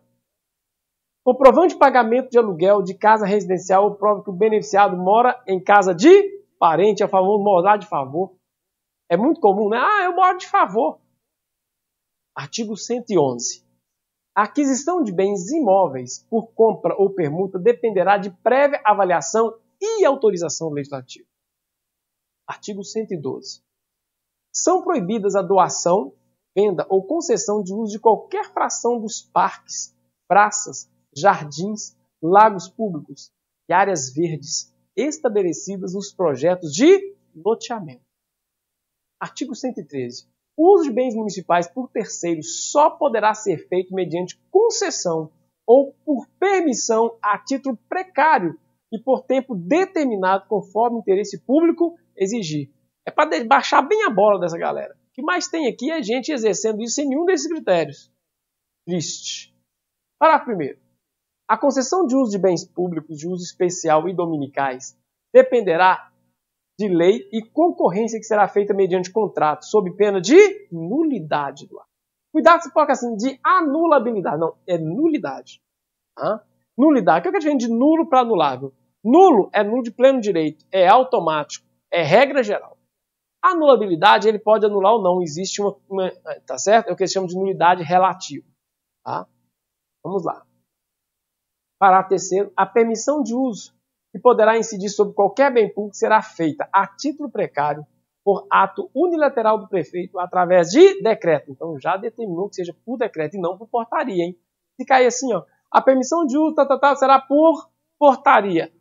Comprovante de pagamento de aluguel de casa residencial ou prova que o beneficiado mora em casa de parente, a famosa morar de favor. É muito comum, né? Eu moro de favor. Artigo 111. A aquisição de bens imóveis por compra ou permuta dependerá de prévia avaliação e autorização legislativa. Artigo 112. São proibidas a doação, venda ou concessão de uso de qualquer fração dos parques, praças, jardins, lagos públicos e áreas verdes estabelecidas nos projetos de loteamento. Artigo 113. O uso de bens municipais por terceiros só poderá ser feito mediante concessão ou por permissão a título precário e por tempo determinado conforme o interesse público exigir. É para baixar bem a bola dessa galera. O que mais tem aqui é gente exercendo isso sem nenhum desses critérios. Triste. Parágrafo 1º. A concessão de uso de bens públicos de uso especial e dominicais dependerá de lei e concorrência que será feita mediante contrato, sob pena de nulidade do ato. Cuidado se coloca assim, de anulabilidade. Não, é nulidade. Nulidade. O que é diferente de nulo para anulável? Nulo é nulo de pleno direito, é automático, é regra geral. A anulabilidade, ele pode anular ou não. Existe uma tá certo? É o que eles chamam de nulidade relativa. Tá? Vamos lá. Parágrafo 3º. A permissão de uso que poderá incidir sobre qualquer bem público será feita a título precário por ato unilateral do prefeito através de decreto. Então já determinou que seja por decreto e não por portaria, hein? Se cair assim, ó, a permissão de uso será por portaria.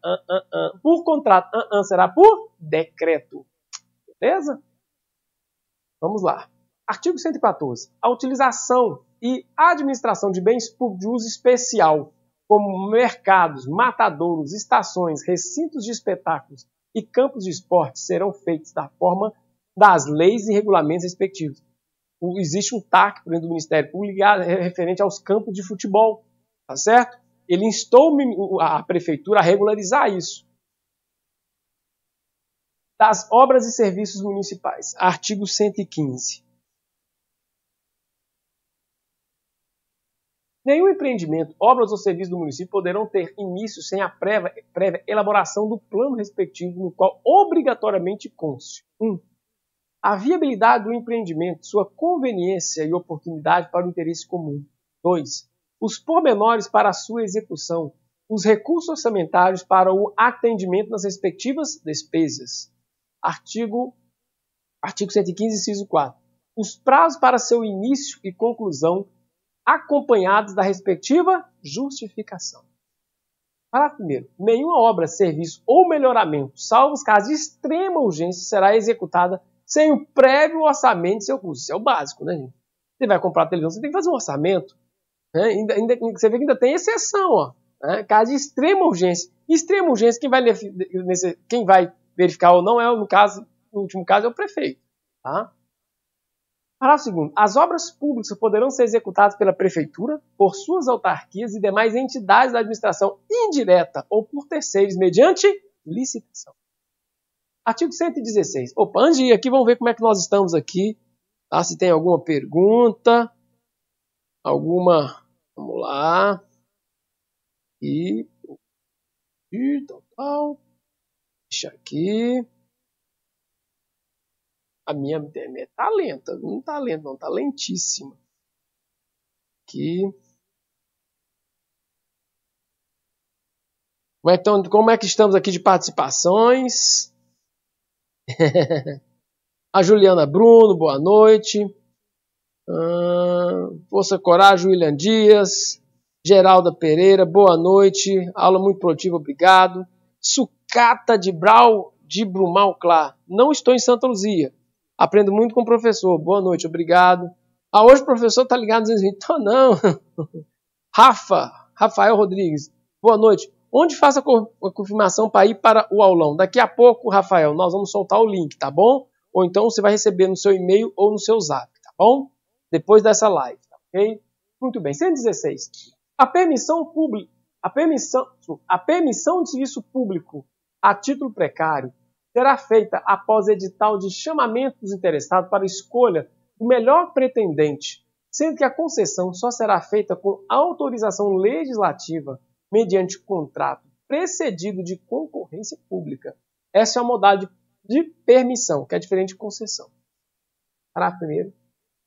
Por contrato. Será por decreto. Beleza? Vamos lá. Artigo 114. A utilização e administração de bens públicos de uso especial, como mercados, matadouros, estações, recintos de espetáculos e campos de esporte, serão feitos da forma das leis e regulamentos respectivos. Existe um TAC por dentro do Ministério Público referente aos campos de futebol, tá certo? Ele instou a prefeitura a regularizar isso. Das obras e serviços municipais. Artigo 115. Nenhum empreendimento, obras ou serviços do município poderão ter início sem a prévia elaboração do plano respectivo, no qual obrigatoriamente conste: 1. A viabilidade do empreendimento, sua conveniência e oportunidade para o interesse comum. 2. Os pormenores para a sua execução, os recursos orçamentários para o atendimento nas respectivas despesas. Artigo 115, inciso 4. Os prazos para seu início e conclusão, acompanhados da respectiva justificação. Parágrafo 1º. Nenhuma obra, serviço ou melhoramento, salvo os casos de extrema urgência, será executada sem o prévio orçamento de seu custo. Isso é o básico, né, gente? Você vai comprar televisão, você tem que fazer um orçamento. Né? Você vê que ainda tem exceção, ó. Né? Caso de extrema urgência. Extrema urgência, quem vai verificar ou não no último caso, é o prefeito. Tá? Parágrafo 2º. As obras públicas poderão ser executadas pela prefeitura, por suas autarquias e demais entidades da administração indireta ou por terceiros mediante licitação. Artigo 116. Opa, antes de ir aqui, vamos ver como é que nós estamos aqui. Tá? Se tem alguma pergunta. Vamos lá. Tal. Deixa aqui. A minha internet tá lenta. Não tá lenta, não. Tá lentíssima. Aqui. Como é que estamos aqui de participações? A Juliana Bruno, boa noite. Força Coragem, William Dias. Geralda Pereira, boa noite. Aula muito produtiva, obrigado. Sucata de Brumal-Clar. Não estou em Santa Luzia. Aprendo muito com o professor. Boa noite, obrigado. Hoje o professor está ligado no 220. Então, não. Rafael Rodrigues. Boa noite. Onde faço a confirmação para ir para o aulão? Daqui a pouco, Rafael, nós vamos soltar o link, tá bom? Ou então você vai receber no seu e-mail ou no seu zap, tá bom? Depois dessa live, tá ok? Muito bem. 116. A permissão de serviço público a título precário será feita após edital de chamamento dos interessados para escolha do melhor pretendente, sendo que a concessão só será feita com autorização legislativa mediante contrato precedido de concorrência pública. Essa é a modalidade de permissão, que é diferente de concessão. Parágrafo 1º.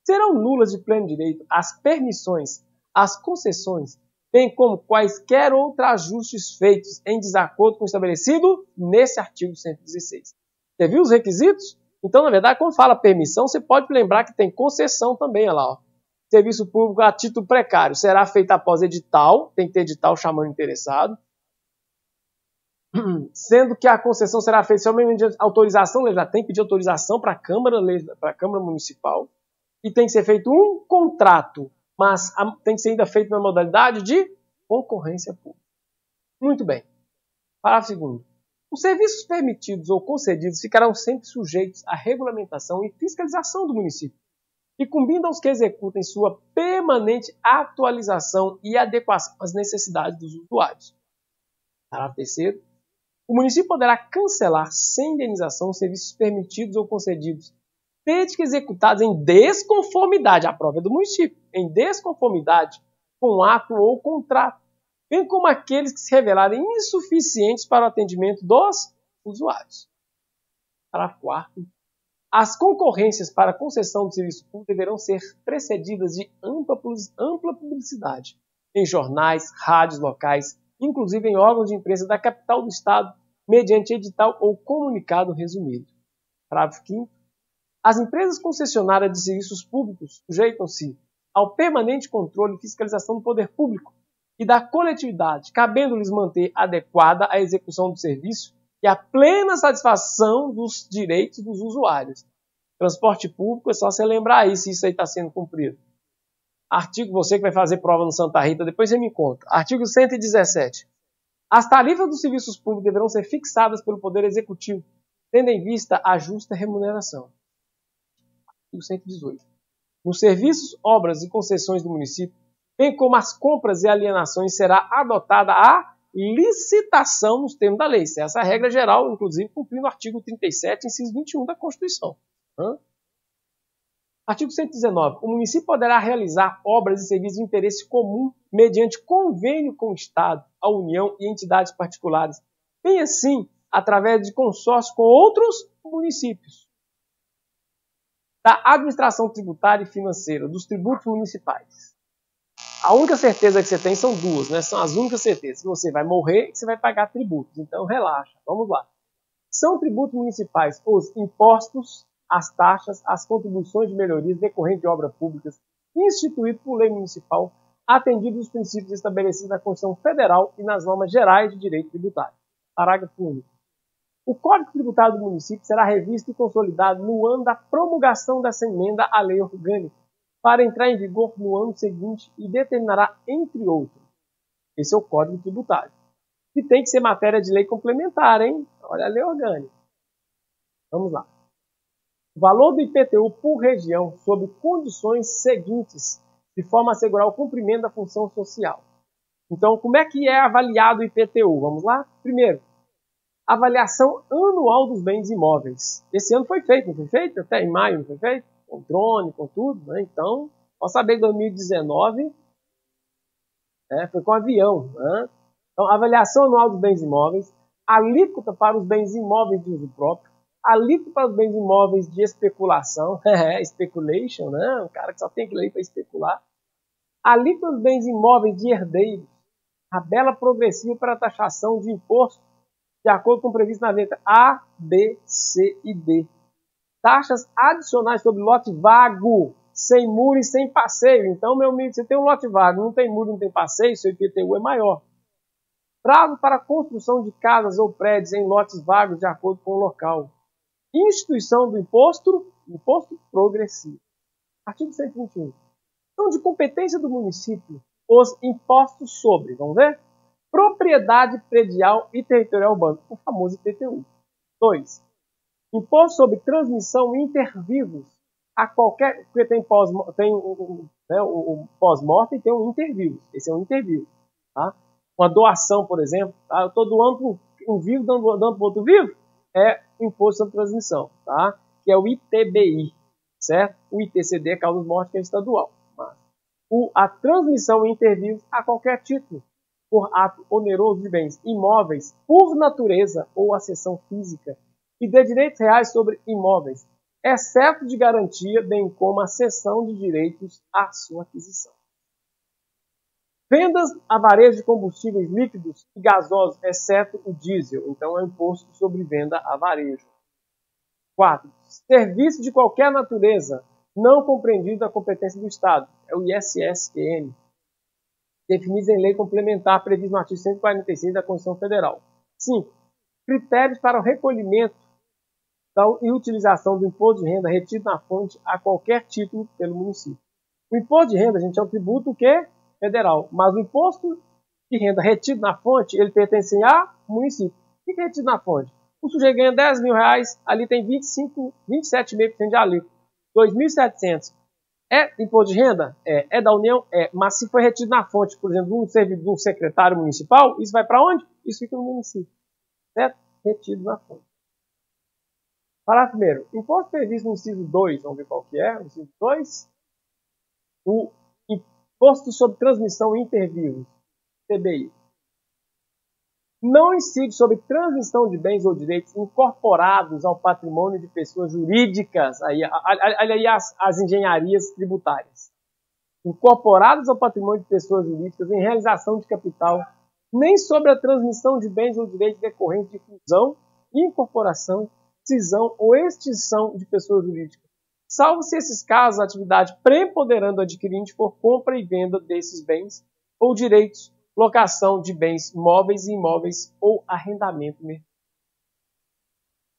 Serão nulas de pleno direito as permissões, as concessões, bem como quaisquer outros ajustes feitos em desacordo com o estabelecido nesse artigo 116. Você viu os requisitos? Então, na verdade, quando fala permissão, você pode lembrar que tem concessão também, olha lá, ó. Serviço público a título precário será feito após edital, tem que ter edital chamando interessado, sendo que a concessão será feita somente de autorização legislativa, tem que pedir autorização para a Câmara Municipal, e tem que ser feito um contrato, mas tem que ser ainda feito na modalidade de concorrência pública. Muito bem. Parágrafo 2º. Os serviços permitidos ou concedidos ficarão sempre sujeitos à regulamentação e fiscalização do município, incumbindo aos que executem sua permanente atualização e adequação às necessidades dos usuários. Parágrafo 3º. O município poderá cancelar sem indenização os serviços permitidos ou concedidos, desde que executados em desconformidade, a prova é do município, em desconformidade com o ato ou contrato, bem como aqueles que se revelarem insuficientes para o atendimento dos usuários. Parágrafo 4º. As concorrências para concessão de serviço público deverão ser precedidas de ampla publicidade em jornais, rádios locais, inclusive em órgãos de imprensa da capital do Estado, mediante edital ou comunicado resumido. Parágrafo 5º. As empresas concessionárias de serviços públicos sujeitam-se ao permanente controle e fiscalização do poder público e da coletividade, cabendo-lhes manter adequada a execução do serviço e a plena satisfação dos direitos dos usuários. Transporte público, é só você lembrar aí se isso aí está sendo cumprido. Artigo, você que vai fazer prova no Santa Rita, depois você me conta. Artigo 117. As tarifas dos serviços públicos deverão ser fixadas pelo Poder Executivo, tendo em vista a justa remuneração. Artigo 118. Nos serviços, obras e concessões do município, bem como as compras e alienações, será adotada a licitação nos termos da lei. Essa é a regra geral, inclusive cumprindo o artigo 37, inciso 21 da Constituição. Artigo 119. O município poderá realizar obras e serviços de interesse comum mediante convênio com o Estado, a União e entidades particulares, bem assim através de consórcio com outros municípios. Da administração tributária e financeira, dos tributos municipais. A única certeza que você tem são duas, né? São as únicas certezas. Que você vai morrer e que você vai pagar tributos. Então, relaxa. Vamos lá. São tributos municipais os impostos, as taxas, as contribuições de melhorias decorrentes de obras públicas instituídos por lei municipal, atendidos os princípios estabelecidos na Constituição Federal e nas normas gerais de direito tributário. Parágrafo único. O Código Tributário do município será revisto e consolidado no ano da promulgação dessa emenda à lei orgânica, para entrar em vigor no ano seguinte e determinará, entre outros, esse é o Código Tributário, que tem que ser matéria de lei complementar, hein? Olha a lei orgânica. Vamos lá. O valor do IPTU por região sob condições seguintes, de forma a assegurar o cumprimento da função social. Então, como é que é avaliado o IPTU? Vamos lá? Primeiro, avaliação anual dos bens imóveis. Esse ano foi feito, não foi feito? Até em maio não foi feito? Com drone, com tudo, né? Então, posso saber que 2019 foi com avião, né? Então, avaliação anual dos bens imóveis, alíquota para os bens imóveis de uso próprio, alíquota para os bens imóveis de especulação, speculation, né? Um cara que só tem aquilo aí para especular, alíquota dos bens imóveis de herdeiros, tabela progressiva para a taxação de imposto, de acordo com o previsto na letra A, B, C e D. Taxas adicionais sobre lote vago, sem muro e sem passeio. Então, meu amigo, você tem um lote vago, não tem muro, não tem passeio, seu IPTU é maior. Prazo para a construção de casas ou prédios em lotes vagos de acordo com o local. Instituição do imposto progressivo. Artigo 121. São de competência do município os impostos sobre, vamos ver? Propriedade predial e territorial urbana, o famoso IPTU. 2. Imposto sobre transmissão intervivos a qualquer... Porque tem o pós-morte e tem o intervivos. Esse é um intervivo. Tá? Uma doação, por exemplo. Tá? Eu estou doando um vivo, dando para o outro vivo. É o imposto sobre transmissão. Tá? Que é o ITBI. Certo? O ITCD é causa de morte, que é estadual. Mas a transmissão intervivos a qualquer título, por ato oneroso de bens imóveis, por natureza ou acessão física, e de direitos reais sobre imóveis, exceto de garantia, bem como a cessão de direitos à sua aquisição. Vendas a varejo de combustíveis líquidos e gasosos, exceto o diesel. Então, é um imposto sobre venda a varejo. 4. Serviço de qualquer natureza, não compreendido da competência do Estado. É o ISSQN. Definidos em lei complementar previsto no artigo 146 da Constituição Federal. 5. Critérios para o recolhimento e utilização do imposto de renda retido na fonte a qualquer título pelo município. O imposto de renda, gente, é um tributo que federal, mas o imposto de renda retido na fonte, ele pertence ao município. O que é retido na fonte? O sujeito ganha 10 mil reais, ali tem 27,5% de alíquota. 2.700 é imposto de renda? É da União? Mas se for retido na fonte, por exemplo, de um secretário municipal, isso vai para onde? Isso fica no município. Certo? Retido na fonte. Parágrafo 1º. Imposto previsto no inciso 2, vamos ver qual que é, o inciso 2. O Imposto sobre Transmissão Intervivos, TBI. Não incide sobre transmissão de bens ou direitos incorporados ao patrimônio de pessoas jurídicas, aí as engenharias tributárias, incorporados ao patrimônio de pessoas jurídicas em realização de capital, nem sobre a transmissão de bens ou direitos decorrentes de fusão, incorporação, cisão ou extinção de pessoas jurídicas, salvo se esses casos a atividade preponderando o adquirente for compra e venda desses bens ou direitos, locação de bens móveis e imóveis ou arrendamento.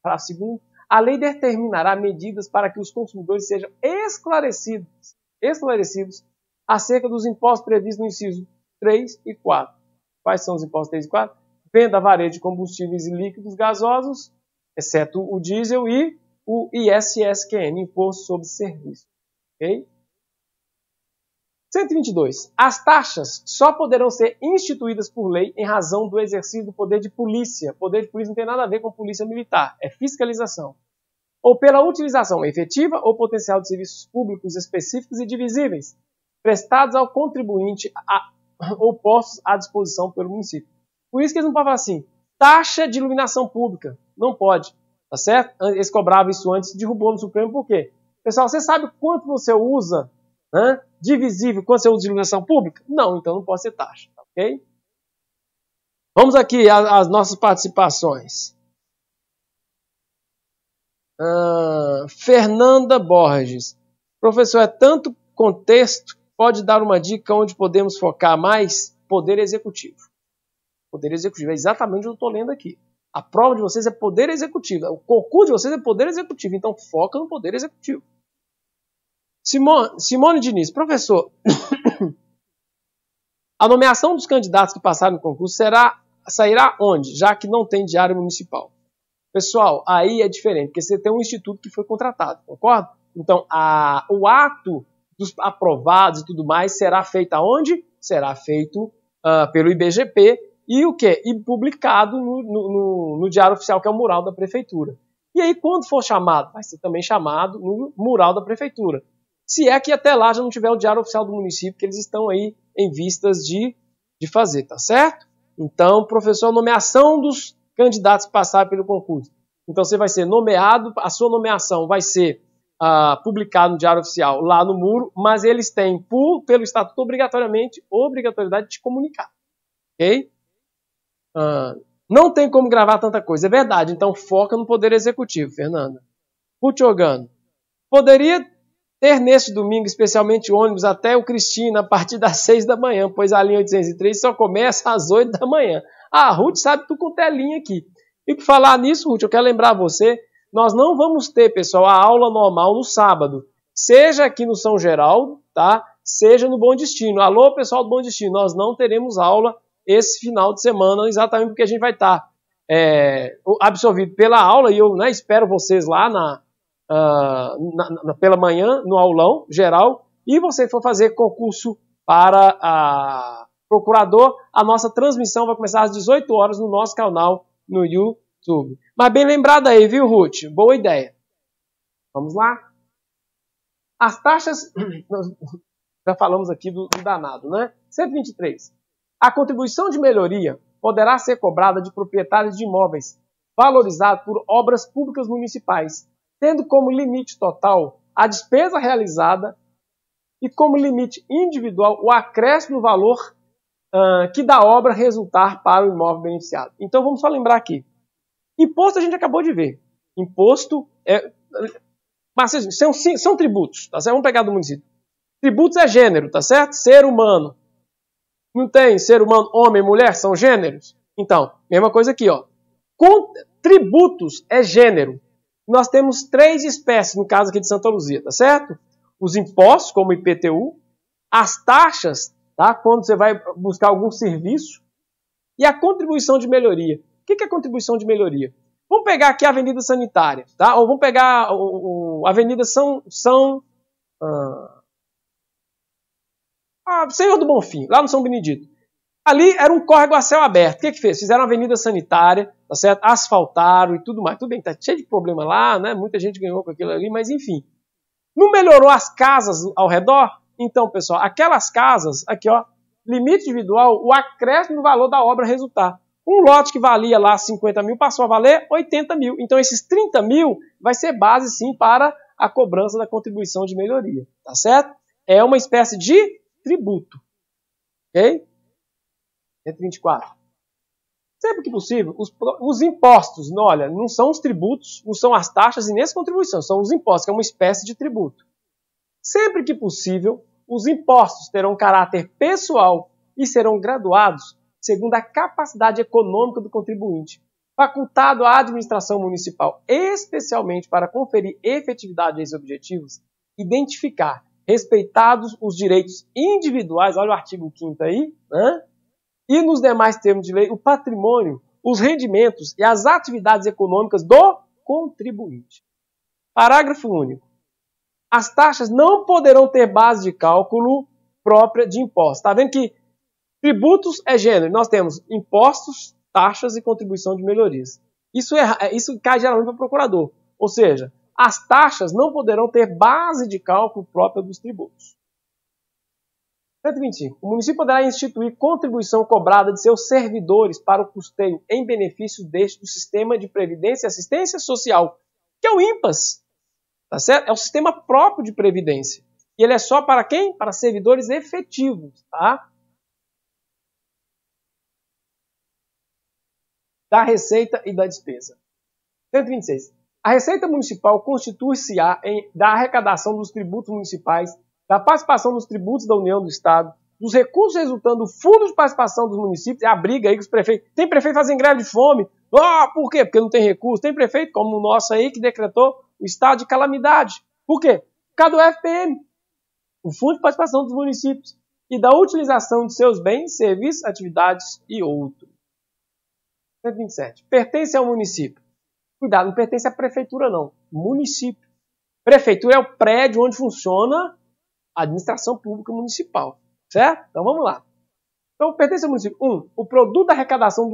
Parágrafo 2º. A lei determinará medidas para que os consumidores sejam esclarecidos acerca dos impostos previstos no inciso 3 e 4. Quais são os impostos 3 e 4? Venda a varejo de combustíveis e líquidos gasosos, exceto o diesel, e o ISSQN, Imposto sobre Serviço. Ok? 122. As taxas só poderão ser instituídas por lei em razão do exercício do poder de polícia. Poder de polícia não tem nada a ver com polícia militar, é fiscalização. Ou pela utilização efetiva ou potencial de serviços públicos específicos e divisíveis, prestados ao contribuinte ou postos à disposição pelo município. Por isso que eles não podem falar assim, taxa de iluminação pública. Não pode, tá certo? Eles cobravam isso antes, derrubou no Supremo, por quê? Pessoal, você sabe quanto você usa divisível quando você usa de iluminação pública? Não, então não pode ser taxa, ok? Vamos aqui às nossas participações. Fernanda Borges. Professor, é tanto contexto, pode dar uma dica onde podemos focar mais? Poder executivo. Poder executivo, é exatamente o que eu estou lendo aqui. A prova de vocês é poder executivo. O concurso de vocês é poder executivo, então foca no poder executivo. Simone Diniz, professor, a nomeação dos candidatos que passaram no concurso sairá onde? Já que não tem diário municipal. Pessoal, aí é diferente, porque você tem um instituto que foi contratado, concorda? Então, o ato dos aprovados e tudo mais será feito aonde? Será feito pelo IBGP e o quê? E publicado no Diário Oficial, que é o mural da prefeitura. E aí, quando for chamado, vai ser também chamado no mural da prefeitura. Se é que até lá já não tiver o Diário Oficial do município, que eles estão aí em vistas de fazer, tá certo? Então, professor, a nomeação dos candidatos que passaram pelo concurso. Então, você vai ser nomeado, a sua nomeação vai ser publicada no Diário Oficial lá no muro, mas eles têm, pelo Estatuto, obrigatoriedade de te comunicar. Ok? Não tem como gravar tanta coisa, é verdade. Então, foca no Poder Executivo, Fernanda. Putiogano. Poderia ter neste domingo, especialmente ônibus até o Cristina, a partir das 6 da manhã, pois a linha 803 só começa às 8 da manhã. A Ruth sabe tudo com telinha aqui. E por falar nisso, Ruth, eu quero lembrar você, nós não vamos ter, pessoal, a aula normal no sábado. Seja aqui no São Geraldo, tá? Seja no Bom Destino. Alô, pessoal do Bom Destino, nós não teremos aula esse final de semana, exatamente porque a gente vai estar absorvido pela aula, e eu espero vocês lá pela manhã, no aulão geral, e você for fazer concurso para procurador, a nossa transmissão vai começar às 18 horas no nosso canal no YouTube. Mas bem lembrado aí, viu, Ruth? Boa ideia. Vamos lá? As taxas, já falamos aqui do danado, né? 123. A contribuição de melhoria poderá ser cobrada de proprietários de imóveis valorizados por obras públicas municipais, tendo como limite total a despesa realizada e como limite individual o acréscimo do valor que da obra resultar para o imóvel beneficiado. Então vamos só lembrar aqui. Imposto a gente acabou de ver. Imposto mas são tributos, tá certo? Vamos pegar do município. Tributos é gênero, tá certo? Ser humano. Não tem ser humano, homem, mulher, são gêneros? Então, mesma coisa aqui, ó. Tributos é gênero. Nós temos 3 espécies, no caso aqui de Santa Luzia, tá certo? Os impostos, como o IPTU, as taxas, tá? Quando você vai buscar algum serviço, e a contribuição de melhoria. O que é contribuição de melhoria? Vamos pegar aqui a Avenida Sanitária, tá? Ou vamos pegar a Avenida Senhor do Bonfim, lá no São Benedito. Ali era um córrego a céu aberto. O que fez? Fizeram a Avenida Sanitária, tá certo? Asfaltaram e tudo mais. Tudo bem, tá cheio de problema lá, né? Muita gente ganhou com aquilo ali, mas enfim. Não melhorou as casas ao redor? Então, pessoal, aquelas casas, aqui ó, limite individual, o acréscimo do valor da obra resultar. Um lote que valia lá 50 mil passou a valer 80 mil. Então, esses 30 mil vai ser base, sim, para a cobrança da contribuição de melhoria. Tá certo? É uma espécie de tributo. Ok? 124. Sempre que possível, os impostos, olha, não são os tributos, não são as taxas e nem as contribuições, são os impostos, que é uma espécie de tributo. Sempre que possível, os impostos terão caráter pessoal e serão graduados segundo a capacidade econômica do contribuinte, facultado à administração municipal, especialmente para conferir efetividade a esses objetivos, identificar, respeitados os direitos individuais, olha o artigo 5º aí, né? E nos demais termos de lei, o patrimônio, os rendimentos e as atividades econômicas do contribuinte. Parágrafo único. As taxas não poderão ter base de cálculo própria de impostos. Está vendo que tributos é gênero. Nós temos impostos, taxas e contribuição de melhorias. Isso cai geralmente para o procurador. Ou seja, as taxas não poderão ter base de cálculo própria dos tributos. 125. O município poderá instituir contribuição cobrada de seus servidores para o custeio em benefício do Sistema de Previdência e Assistência Social, que é o INPAS. Tá certo? É o sistema próprio de previdência. E ele é só para quem? Para servidores efetivos, tá? Da receita e da despesa. 126. A receita municipal constitui-se-á da arrecadação dos tributos municipais, da participação dos tributos da União do Estado, dos recursos resultando do fundo de participação dos municípios, é a briga aí com os prefeitos. Tem prefeito fazendo greve de fome. Por quê? Porque não tem recurso. Tem prefeito, como o nosso aí, que decretou o estado de calamidade. Por quê? Por causa do FPM, o Fundo de Participação dos Municípios, e da utilização de seus bens, serviços, atividades e outros. 127. Pertence ao município. Cuidado, não pertence à prefeitura, não. Município. Prefeitura é o prédio onde funciona a administração pública municipal. Certo? Então vamos lá. Então, pertence ao município. 1. O produto da arrecadação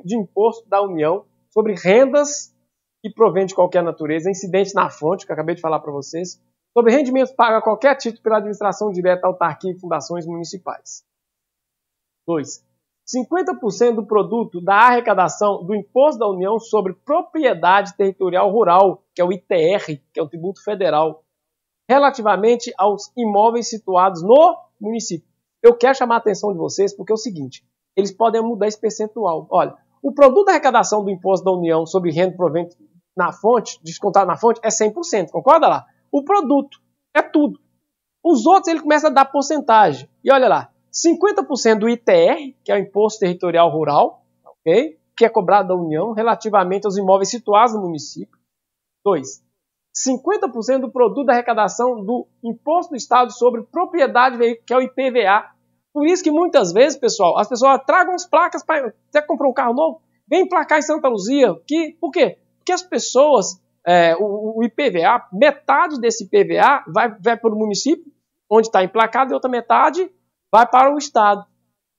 de imposto da União sobre rendas que provém de qualquer natureza, incidente na fonte, que eu acabei de falar para vocês, sobre rendimentos pagos a qualquer título pela administração direta, autarquia e fundações municipais. 2. 50% do produto da arrecadação do Imposto da União sobre Propriedade Territorial Rural, que é o ITR, que é o tributo federal, relativamente aos imóveis situados no município. Eu quero chamar a atenção de vocês porque é o seguinte, eles podem mudar esse percentual. Olha, o produto da arrecadação do Imposto da União sobre renda proveniente na fonte, descontado na fonte, é 100%, concorda lá? O produto é tudo. Os outros ele começa a dar porcentagem. E olha lá, 50% do ITR, que é o Imposto Territorial Rural, okay? Que é cobrado da União relativamente aos imóveis situados no município. 2. 50% do produto da arrecadação do Imposto do Estado sobre Propriedade Veículo, que é o IPVA. Por isso que muitas vezes, pessoal, as pessoas tragam as placas para... Você comprou um carro novo? Vem emplacar em Santa Luzia. Por quê? Porque as pessoas, o IPVA, metade desse IPVA vai para o município, onde está emplacado, e outra metade vai para o Estado.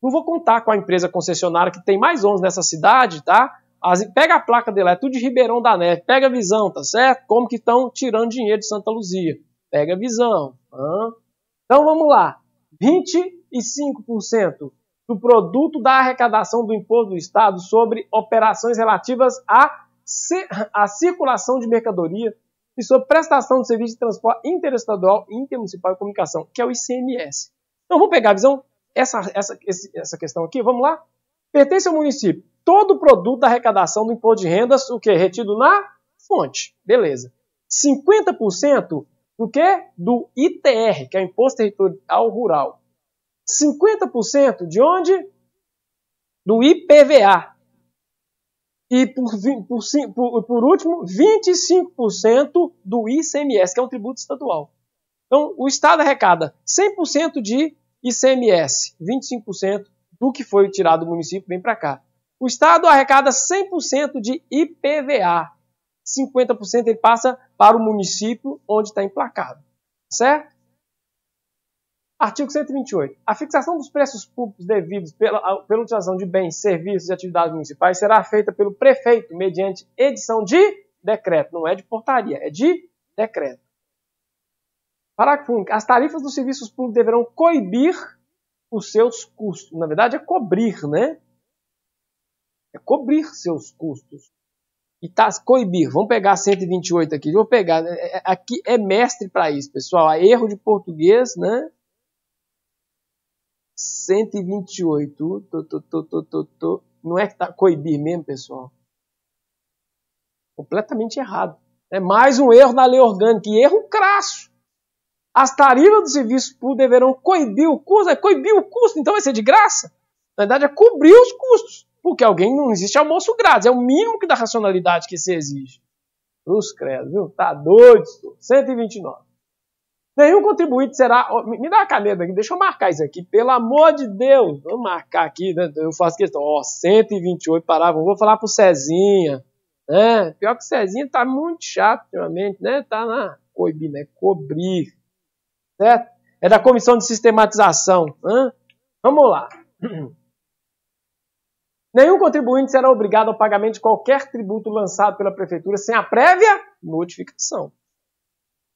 Não vou contar com a empresa concessionária que tem mais 11 nessa cidade, tá? Pega a placa dele, é tudo de Ribeirão da Neve, pega a visão, tá certo? Como que estão tirando dinheiro de Santa Luzia. Pega a visão. Então vamos lá. 25% do produto da arrecadação do Imposto do Estado sobre operações relativas à circulação de mercadoria, e sobre prestação de serviço de transporte interestadual e intermunicipal de comunicação, que é o ICMS. Então, vamos pegar a visão, essa questão aqui, vamos lá? Pertence ao município todo o produto da arrecadação do imposto de rendas, o que? Retido na fonte. Beleza. 50% do que? Do ITR, que é o Imposto Territorial Rural. 50% de onde? Do IPVA. E por último, 25% do ICMS, que é um tributo estadual. Então, o Estado arrecada 100% de ICMS, 25% do que foi tirado do município vem para cá. O Estado arrecada 100% de IPVA, 50% ele passa para o município onde está emplacado. Certo? Artigo 128. A fixação dos preços públicos devidos pela utilização de bens, serviços e atividades municipais será feita pelo prefeito mediante edição de decreto. Não é de portaria, é de decreto. Parágrafo único. As tarifas dos serviços públicos deverão coibir os seus custos. Na verdade, é cobrir, né? É cobrir seus custos. E tá, coibir. Vamos pegar 128 aqui. Vou pegar. Aqui é mestre para isso, pessoal. Erro de português, né? 128. Não é que tá coibir mesmo, pessoal? Completamente errado. É mais um erro da lei orgânica. E erro crasso. As tarifas do serviço público deverão coibir o custo. É coibir o custo, então vai ser de graça? Na verdade, é cobrir os custos. Porque não existe almoço grátis. É o mínimo da racionalidade que se exige. Cruz credo, viu? Tá doido, 129. Nenhum contribuinte será... Me dá a caneta aqui, deixa eu marcar isso aqui. Pelo amor de Deus. Vamos marcar aqui, né? Eu faço questão. 128 parágrafos. Vou falar pro Cezinha. Né? Pior que o Cezinha tá muito chato ultimamente, né? Tá na coibir, né? Cobrir. Certo? É da Comissão de Sistematização. Vamos lá. Nenhum contribuinte será obrigado ao pagamento de qualquer tributo lançado pela Prefeitura sem a prévia notificação.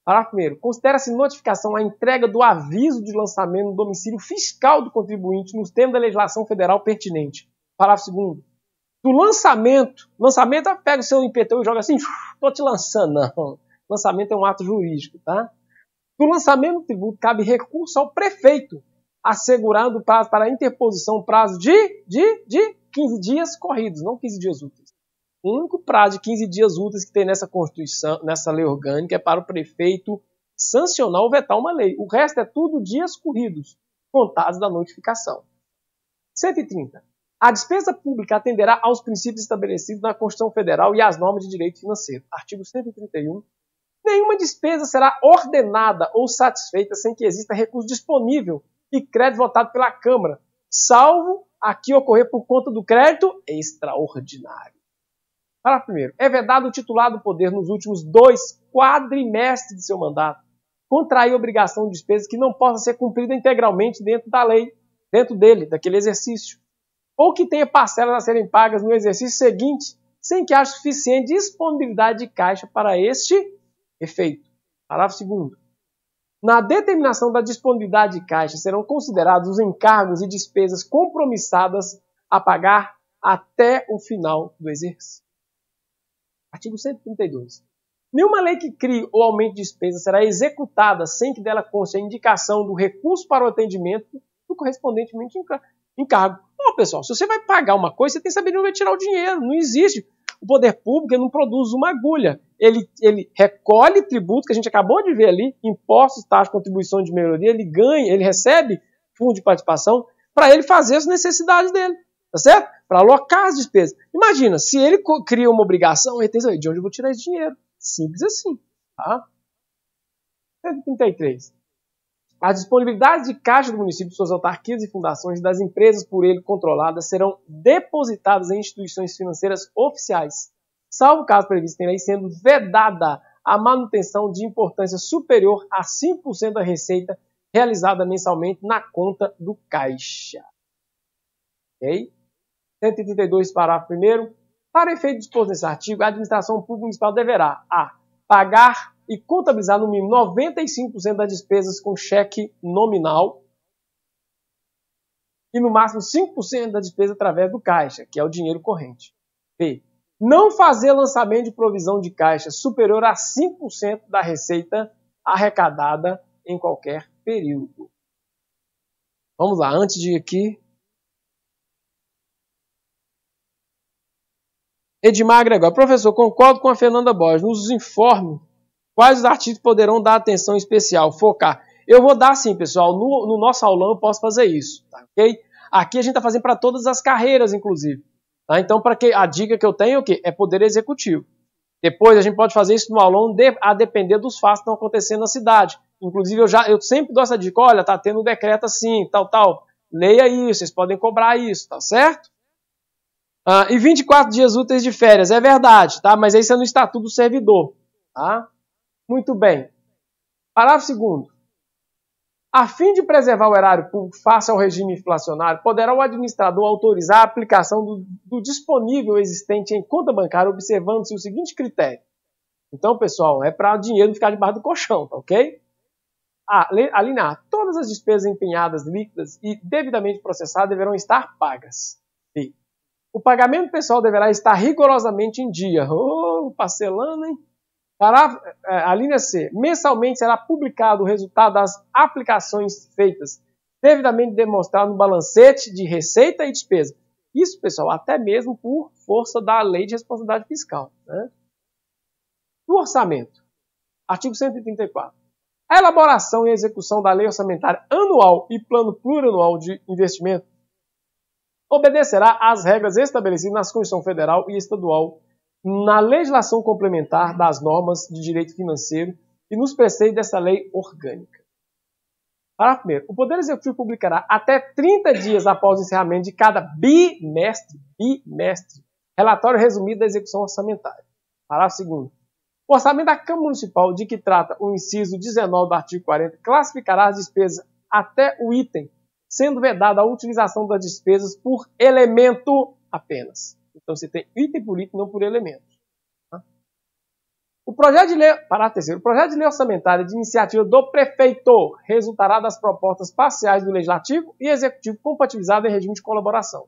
Parágrafo 1º. Considera-se notificação a entrega do aviso de lançamento no domicílio fiscal do contribuinte nos termos da legislação federal pertinente. Parágrafo 2º. Do lançamento pega o seu IPTU e joga assim, estou te lançando. Não. Lançamento é um ato jurídico, tá? Do lançamento do tributo cabe recurso ao prefeito, assegurando o prazo para a interposição, prazo de 15 dias corridos, não 15 dias úteis. O único prazo de 15 dias úteis que tem nessa Constituição, nessa lei orgânica, é para o prefeito sancionar ou vetar uma lei. O resto é tudo dias corridos, contados da notificação. 130. A despesa pública atenderá aos princípios estabelecidos na Constituição Federal e às normas de direito financeiro. Artigo 131. Nenhuma despesa será ordenada ou satisfeita sem que exista recurso disponível e crédito votado pela Câmara, salvo aqui ocorrer por conta do crédito extraordinário. Parágrafo 1º. É vedado o titular do poder nos últimos 2 quadrimestres de seu mandato contrair obrigação de despesas que não possa ser cumprida integralmente dentro da lei, dentro dele, daquele exercício, ou que tenha parcelas a serem pagas no exercício seguinte, sem que haja suficiente disponibilidade de caixa para este efeito. Parágrafo 2º. Na determinação da disponibilidade de caixa serão considerados os encargos e despesas compromissadas a pagar até o final do exercício. Artigo 132. Nenhuma lei que crie ou aumente despesa será executada sem que dela conste a indicação do recurso para o atendimento do correspondentemente encargo. Pessoal, se você vai pagar uma coisa, você tem que saber de onde vai tirar o dinheiro. Não existe. O poder público ele não produz uma agulha. Ele recolhe tributos, que a gente acabou de ver ali, impostos, taxas, contribuições de melhoria, ele recebe fundo de participação para ele fazer as necessidades dele. Tá certo? Para alocar as despesas. Imagina, se ele cria uma obrigação, ele tem que saber de onde eu vou tirar esse dinheiro. Simples assim. Tá? 133. As disponibilidades de caixa do município, suas autarquias e fundações e das empresas por ele controladas serão depositadas em instituições financeiras oficiais, salvo o caso previsto em lei, sendo vedada a manutenção de importância superior a 5% da receita realizada mensalmente na conta do caixa. Ok? 132, parágrafo 1º. Para efeito disposto nesse artigo, a administração pública municipal deverá a. Pagar e contabilizar no mínimo 95% das despesas com cheque nominal e no máximo 5% da despesa através do caixa, que é o dinheiro corrente. B. Não fazer lançamento de provisão de caixa superior a 5% da receita arrecadada em qualquer período. Vamos lá, antes de ir aqui. Edmar Gregório. Professor, concordo com a Fernanda Borges. Nos informe quais os artigos poderão dar atenção especial, focar. Eu vou dar sim, pessoal. No nosso aulão eu posso fazer isso, tá, ok? Aqui a gente está fazendo para todas as carreiras, inclusive. Tá? Então, a dica que eu tenho é o quê? É poder executivo. Depois a gente pode fazer isso no aulão a depender dos fatos que estão acontecendo na cidade. Inclusive, eu sempre dou essa dica. Olha, tá tendo um decreto assim, tal. Leia isso, vocês podem cobrar isso, tá certo? E 24 dias úteis de férias, é verdade, tá? Mas isso é no Estatuto do Servidor, tá? Muito bem. Parágrafo 2º. A fim de preservar o erário público face ao regime inflacionário, poderá o administrador autorizar a aplicação do disponível existente em conta bancária, observando-se o seguinte critério. Então, pessoal, é para o dinheiro ficar debaixo do colchão, tá ok? A linha A. Todas as despesas empenhadas, líquidas e devidamente processadas deverão estar pagas. B. O pagamento pessoal deverá estar rigorosamente em dia. Parcelando, hein? A linha C. Mensalmente será publicado o resultado das aplicações feitas, devidamente demonstrado no balancete de receita e despesa. Isso, pessoal, até mesmo por força da Lei de Responsabilidade Fiscal. Né? Do orçamento. Artigo 134. A elaboração e execução da lei orçamentária anual e plano plurianual de investimento obedecerá às regras estabelecidas na Constituição Federal e Estadual, na legislação complementar das normas de direito financeiro e nos preceitos dessa lei orgânica. Parágrafo 1º. O Poder Executivo publicará até 30 dias após o encerramento de cada bimestre, relatório resumido da execução orçamentária. Parágrafo 2º. O orçamento da Câmara Municipal, de que trata o inciso 19 do artigo 40, classificará as despesas até o item, sendo vedada a utilização das despesas por elemento apenas. Então, você tem item por item, não por elemento. Tá? O projeto de lei, parágrafo 3º, o projeto de lei orçamentária de iniciativa do prefeito resultará das propostas parciais do Legislativo e Executivo compatibilizadas em regime de colaboração.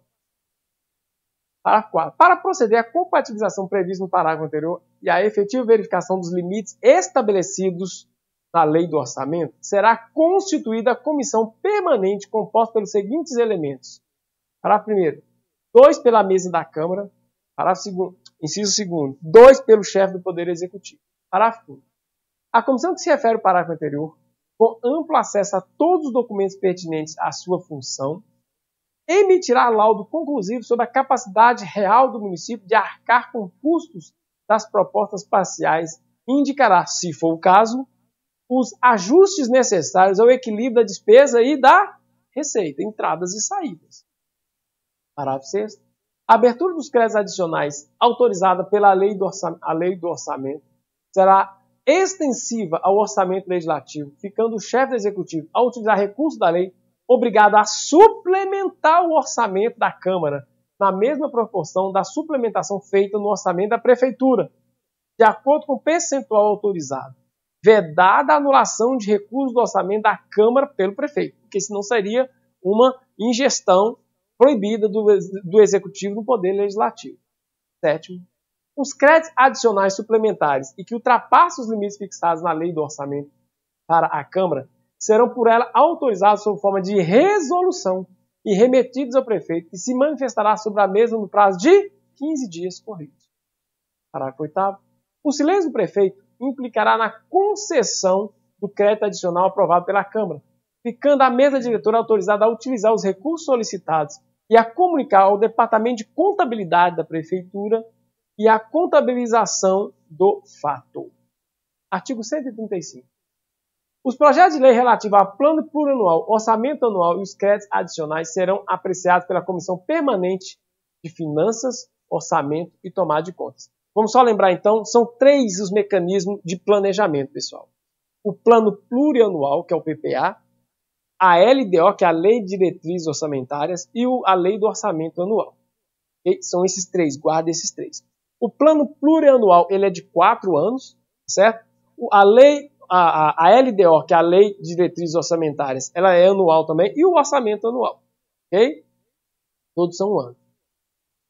Parágrafo 4º. Para proceder à compatibilização prevista no parágrafo anterior e à efetiva verificação dos limites estabelecidos na lei do orçamento, será constituída a comissão permanente composta pelos seguintes elementos. Parágrafo 1º. 2 pela mesa da Câmara. Parágrafo 2º. Inciso 2º. 2 pelo chefe do Poder Executivo. Parágrafo 1º. A comissão que se refere ao parágrafo anterior, com amplo acesso a todos os documentos pertinentes à sua função, emitirá laudo conclusivo sobre a capacidade real do município de arcar com custos das propostas parciais e indicará, se for o caso, os ajustes necessários ao equilíbrio da despesa e da receita, entradas e saídas. Parágrafo 6º. A abertura dos créditos adicionais autorizada pela lei do orçamento será extensiva ao orçamento legislativo, ficando o chefe do executivo, ao utilizar recursos da lei, obrigado a suplementar o orçamento da Câmara na mesma proporção da suplementação feita no orçamento da Prefeitura, de acordo com o percentual autorizado, vedada a anulação de recursos do orçamento da Câmara pelo prefeito, porque senão seria uma ingestão proibida do Executivo no Poder Legislativo. 7º. Os créditos adicionais suplementares e que ultrapassem os limites fixados na lei do orçamento para a Câmara serão por ela autorizados sob forma de resolução e remetidos ao prefeito, que se manifestará sobre a mesma no prazo de 15 dias corridos. Parágrafo 8º. O silêncio do prefeito implicará na concessão do crédito adicional aprovado pela Câmara, ficando a mesa diretora autorizada a utilizar os recursos solicitados e a comunicar ao Departamento de Contabilidade da Prefeitura e a contabilização do fato. Artigo 135. Os projetos de lei relativos ao plano plurianual, orçamento anual e os créditos adicionais serão apreciados pela Comissão Permanente de Finanças, Orçamento e Tomada de Contas. Vamos só lembrar, então, são 3 os mecanismos de planejamento, pessoal. O plano plurianual, que é o PPA, a LDO, que é a Lei de Diretrizes Orçamentárias, e a Lei do Orçamento Anual. Okay? São esses 3, guarda esses 3. O plano plurianual, ele é de 4 anos, certo? A LDO, que é a Lei de Diretrizes Orçamentárias, ela é anual também, e o orçamento anual. Ok? Todos são um ano.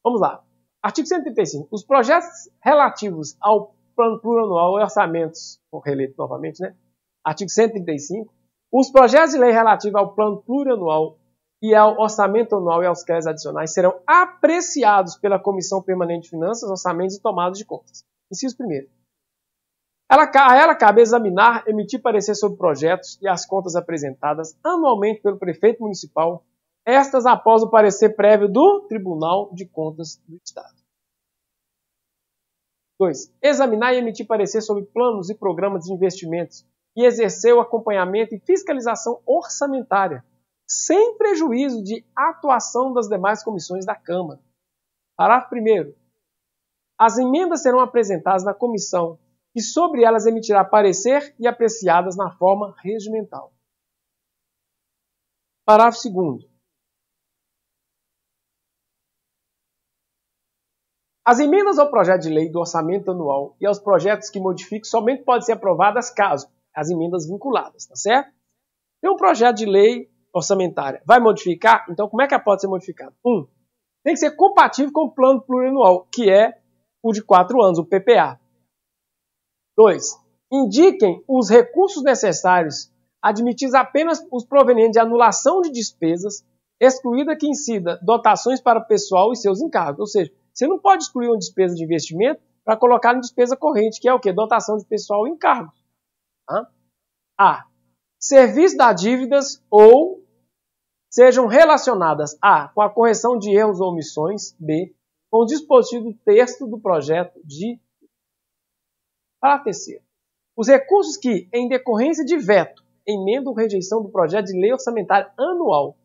Vamos lá. Artigo 135. Os projetos relativos ao plano plurianual e orçamentos, vou reler novamente, né? Artigo 135. Os projetos de lei relativos ao plano plurianual e ao orçamento anual e aos créditos adicionais serão apreciados pela Comissão Permanente de Finanças, Orçamentos e Tomadas de Contas. Inciso 1º. A ela cabe examinar, emitir parecer sobre projetos e as contas apresentadas anualmente pelo prefeito municipal, estas após o parecer prévio do Tribunal de Contas do Estado. 2. Examinar e emitir parecer sobre planos e programas de investimentos e exercer o acompanhamento e fiscalização orçamentária, sem prejuízo de atuação das demais comissões da Câmara. Parágrafo 1º. As emendas serão apresentadas na comissão e sobre elas emitirá parecer e apreciadas na forma regimental. Parágrafo 2º. As emendas ao projeto de lei do orçamento anual e aos projetos que modifiquem somente podem ser aprovadas caso as emendas vinculadas, tá certo? Tem um projeto de lei orçamentária, vai modificar? Então, como é que ela pode ser modificada? 1. Tem que ser compatível com o plano plurianual, que é o de 4 anos, o PPA. 2. Indiquem os recursos necessários, admitidos apenas os provenientes de anulação de despesas, excluída que incida dotações para o pessoal e seus encargos. Ou seja, você não pode excluir uma despesa de investimento para colocar em despesa corrente, que é o quê? Dotação de pessoal e encargos. A. Serviço das dívidas ou sejam relacionadas a. Com a correção de erros ou omissões. B. Com o dispositivo do texto do projeto de. Para terceiro. Os recursos que, em decorrência de veto, emenda ou rejeição do projeto de lei orçamentária anual,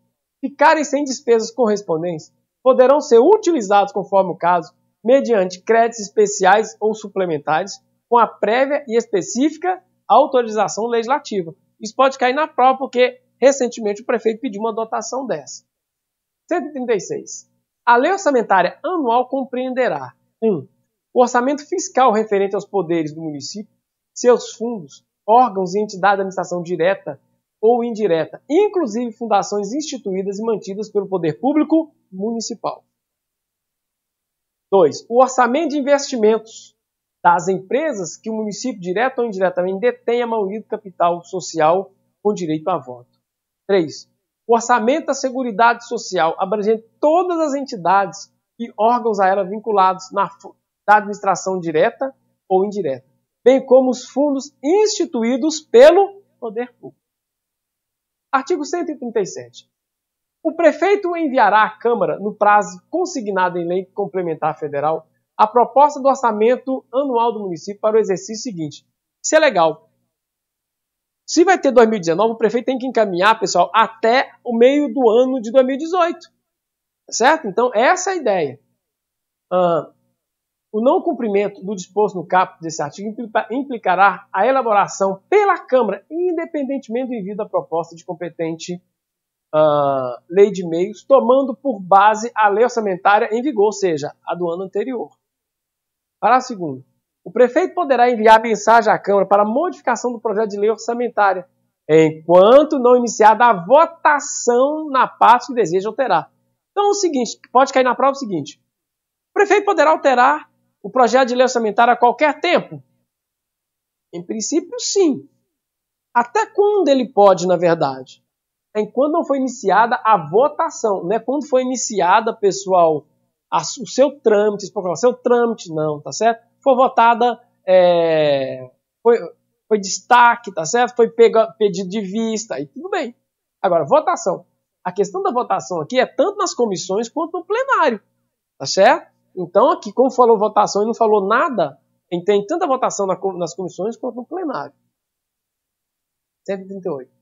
ficarem sem despesas correspondentes, poderão ser utilizados, conforme o caso, mediante créditos especiais ou suplementares, com a prévia e específica autorização legislativa. Isso pode cair na prova, porque recentemente o prefeito pediu uma dotação dessa. 136. A lei orçamentária anual compreenderá 1. O orçamento fiscal referente aos poderes do município, seus fundos, órgãos e entidades de administração direta ou indireta, inclusive fundações instituídas e mantidas pelo poder público municipal. 2. O orçamento de investimentos das empresas que o município, direto ou indiretamente, detém a maioria do capital social com direito a voto. 3. O orçamento da Seguridade Social, abrangendo todas as entidades e órgãos a ela vinculados da administração direta ou indireta, bem como os fundos instituídos pelo poder público. Artigo 137. O prefeito enviará à Câmara, no prazo consignado em lei complementar federal, a proposta do orçamento anual do município para o exercício seguinte. Isso é legal. Se vai ter 2019, o prefeito tem que encaminhar, pessoal, até o meio do ano de 2018. Tá certo? Então, essa é a ideia. O não cumprimento do disposto no caput desse artigo implicará a elaboração pela Câmara, independentemente do envio da proposta de competente lei de meios, tomando por base a lei orçamentária em vigor, ou seja, a do ano anterior. Parágrafo 2º. O prefeito poderá enviar mensagem à Câmara para modificação do projeto de lei orçamentária, enquanto não iniciada a votação na parte que deseja alterar. Então, é o seguinte, pode cair na prova o seguinte: o prefeito poderá alterar o projeto de lei orçamentária a qualquer tempo? Em princípio, sim. Até quando ele pode, na verdade? Enquanto não foi iniciada a votação. Não é quando foi iniciada, pessoal, o seu trâmite, seu trâmite não, tá certo? Foi votada, foi destaque, tá certo? Foi pedido de vista, aí tudo bem. Agora, votação. A questão da votação aqui é tanto nas comissões quanto no plenário, tá certo? Então, aqui, como falou votação e não falou nada, tem tanta votação nas comissões quanto no plenário. 138.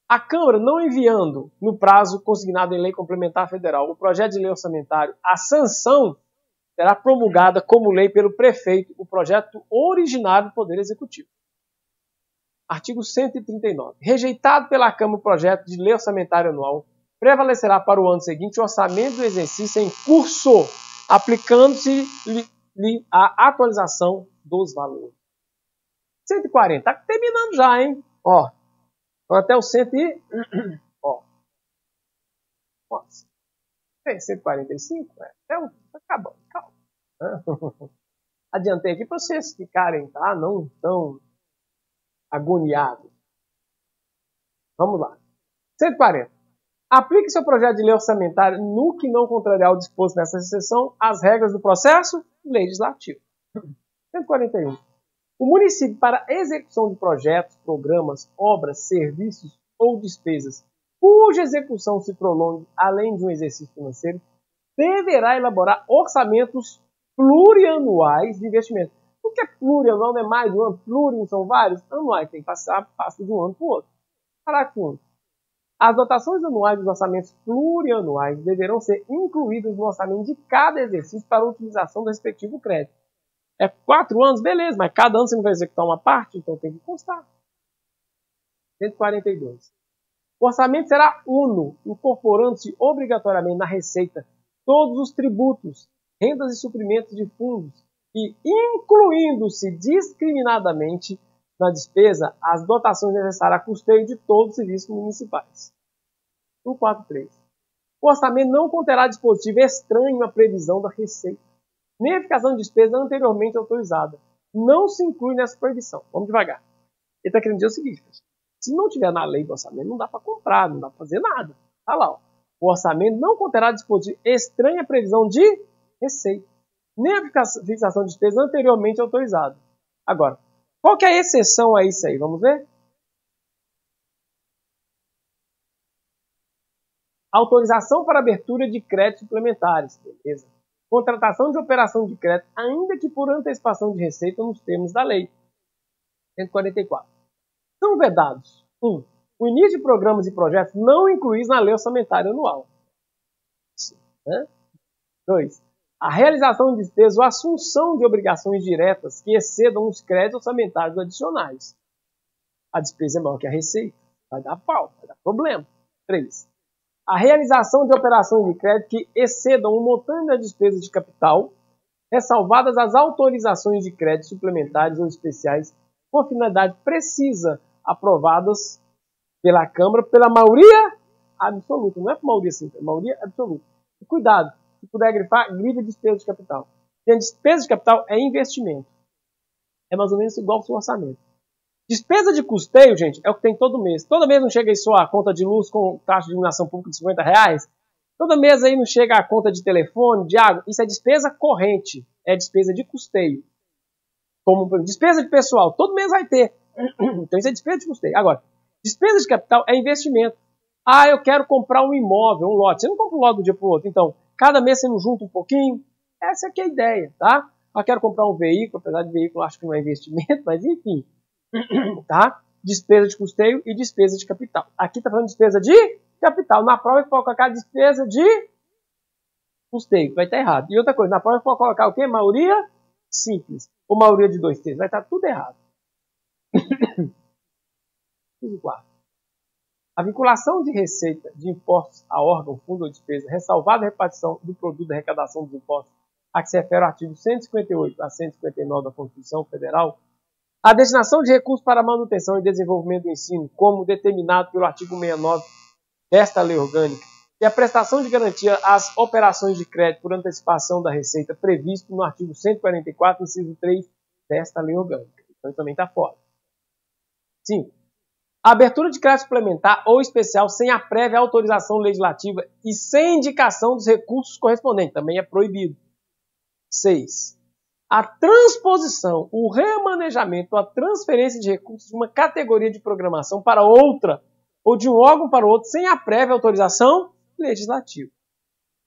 A Câmara, não enviando no prazo consignado em lei complementar federal o projeto de lei orçamentário, a sanção será promulgada como lei pelo prefeito, o projeto originário do Poder Executivo. Artigo 139. Rejeitado pela Câmara o projeto de lei orçamentária anual, prevalecerá para o ano seguinte o orçamento do exercício em curso, aplicando-se a atualização dos valores. 140. Está terminando já, hein? Ó. Até o 100 e... Ó. Nossa. 145? Até o... Tá acabando. Calma. Né? Adiantei aqui para vocês ficarem, tá? Não tão agoniados. Vamos lá. 140. Aplique seu projeto de lei orçamentária no que não contrariar o disposto nessa seção às regras do processo legislativo. 141. O município, para execução de projetos, programas, obras, serviços ou despesas cuja execução se prolongue além de um exercício financeiro, deverá elaborar orçamentos plurianuais de investimento. O que é plurianual? Não é mais de um ano, plurianual são vários anuais, tem que passar de um ano para o outro. Parágrafo único. As dotações anuais dos orçamentos plurianuais deverão ser incluídas no orçamento de cada exercício para a utilização do respectivo crédito. É 4 anos, beleza, mas cada ano você não vai executar uma parte, então tem que constar. 142. O orçamento será uno, incorporando-se obrigatoriamente na receita todos os tributos, rendas e suprimentos de fundos e incluindo-se discriminadamente na despesa as dotações necessárias a custeio de todos os serviços municipais. 143. O orçamento não conterá dispositivo estranho à previsão da receita, nem a eficação de despesa anteriormente autorizada. Não se inclui nessa proibição. Vamos devagar. Ele está querendo dizer o seguinte, se não tiver na lei do orçamento, não dá para comprar, não dá para fazer nada. Olha lá, ó. O orçamento não conterá dispositivo estranho à previsão de receita, nem a fixação de despesa anteriormente autorizada. Agora, qual que é a exceção a isso aí? Vamos ver? Autorização para abertura de créditos suplementares. Beleza. Contratação de operação de crédito, ainda que por antecipação de receita nos termos da lei. 144. São vedados. 1. O início de programas e projetos não incluídos na lei orçamentária anual. 2. A realização de despesas ou assunção de obrigações diretas que excedam os créditos orçamentários adicionais. A despesa é maior que a receita. Vai dar pau, vai dar problema. 3. A realização de operações de crédito que excedam o montante das despesas de capital, ressalvadas as autorizações de crédito suplementares ou especiais com finalidade precisa, aprovadas pela Câmara pela maioria absoluta. Não é por maioria simples, é maioria absoluta. E cuidado, se puder grifar, grife despesa de capital. Porque a despesa de capital é investimento. É mais ou menos igual ao seu orçamento. Despesa de custeio, gente, é o que tem todo mês. Todo mês não chega aí só a conta de luz com taxa de iluminação pública de R$50. Todo mês aí não chega a conta de telefone, de água. Isso é despesa corrente. É despesa de custeio. Como despesa de pessoal. Todo mês vai ter. Então isso é despesa de custeio. Agora, despesa de capital é investimento. Ah, eu quero comprar um imóvel, um lote. Você não compra um lote do dia para o outro. Então, cada mês você não junta um pouquinho. Essa aqui é a ideia, tá? Eu quero comprar um veículo, apesar de veículo acho que não é investimento, mas enfim. Tá? Despesa de custeio e despesa de capital. Aqui está falando de despesa de capital. Na prova eu vou colocar despesa de custeio. Vai estar errado. E outra coisa, na prova eu vou colocar o quê? Maioria simples. Ou maioria de 2 terços. Vai estar tudo errado. 4. A vinculação de receita de impostos a órgão, fundo ou despesa, ressalvada a repartição do produto da arrecadação dos impostos, a que se refere o artigo 158 a 159 da Constituição Federal, a destinação de recursos para a manutenção e desenvolvimento do ensino, como determinado pelo artigo 69 desta lei orgânica, e a prestação de garantia às operações de crédito por antecipação da receita previsto no artigo 144, inciso 3 desta lei orgânica. Então também está fora. 5. A abertura de crédito suplementar ou especial sem a prévia autorização legislativa e sem indicação dos recursos correspondentes também é proibido. 6. A transposição, o remanejamento, a transferência de recursos de uma categoria de programação para outra ou de um órgão para outro sem a prévia autorização legislativa.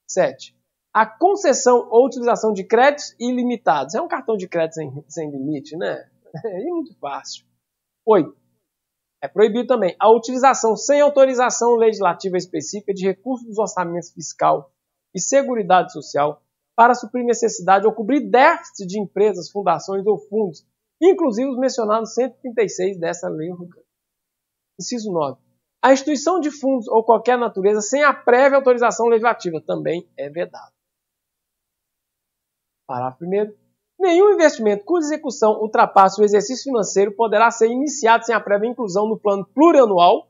7. A concessão ou utilização de créditos ilimitados. É um cartão de crédito sem limite, né? É muito fácil. 8. É proibido também a utilização sem autorização legislativa específica de recursos dos orçamentos fiscal e seguridade social para suprir necessidade ou cobrir déficit de empresas, fundações ou fundos, inclusive os mencionados 136 dessa lei orgânica. Inciso 9. A instituição de fundos ou qualquer natureza sem a prévia autorização legislativa também é vedado. Parágrafo 1º. Nenhum investimento cuja execução ultrapasse o exercício financeiro poderá ser iniciado sem a prévia inclusão no plano plurianual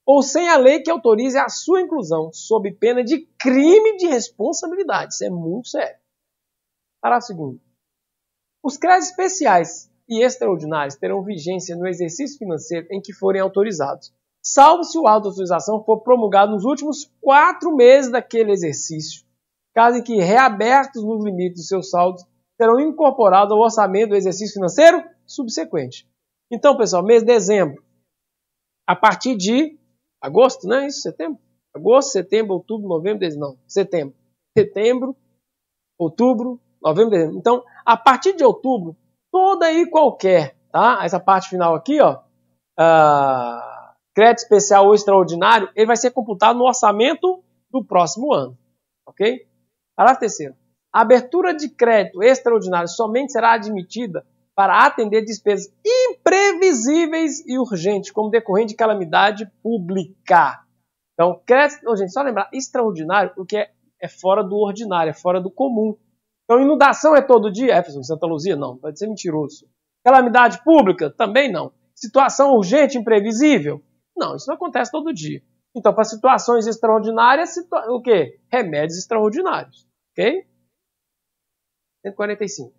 ou sem a lei que autorize a sua inclusão, sob pena de crime de responsabilidade. Isso é muito sério. Parágrafo 2º. Os créditos especiais e extraordinários terão vigência no exercício financeiro em que forem autorizados, salvo se o auto de autorização for promulgado nos últimos 4 meses daquele exercício, caso em que reabertos nos limites dos seus saldos, serão incorporados ao orçamento do exercício financeiro subsequente. Então, pessoal, mês de dezembro, a partir de agosto, né? Isso, setembro? Agosto, setembro, outubro, novembro, dezembro. Não, setembro. Setembro, outubro, novembro, dezembro. Então, a partir de outubro, toda e qualquer, tá? Essa parte final aqui, ó, crédito especial ou extraordinário, ele vai ser computado no orçamento do próximo ano, ok? Parágrafo 3º. A abertura de crédito extraordinário somente será admitida para atender despesas imprevisíveis e urgentes, como decorrente de calamidade pública. Então, crédito, gente, só lembrar, extraordinário, porque é fora do ordinário, é fora do comum. Então, inundação é todo dia? Em Santa Luzia? Não, pode ser mentiroso. Calamidade pública? Também não. Situação urgente, imprevisível? Não, isso não acontece todo dia. Então, para situações extraordinárias, o quê? Remédios extraordinários. Ok? 145.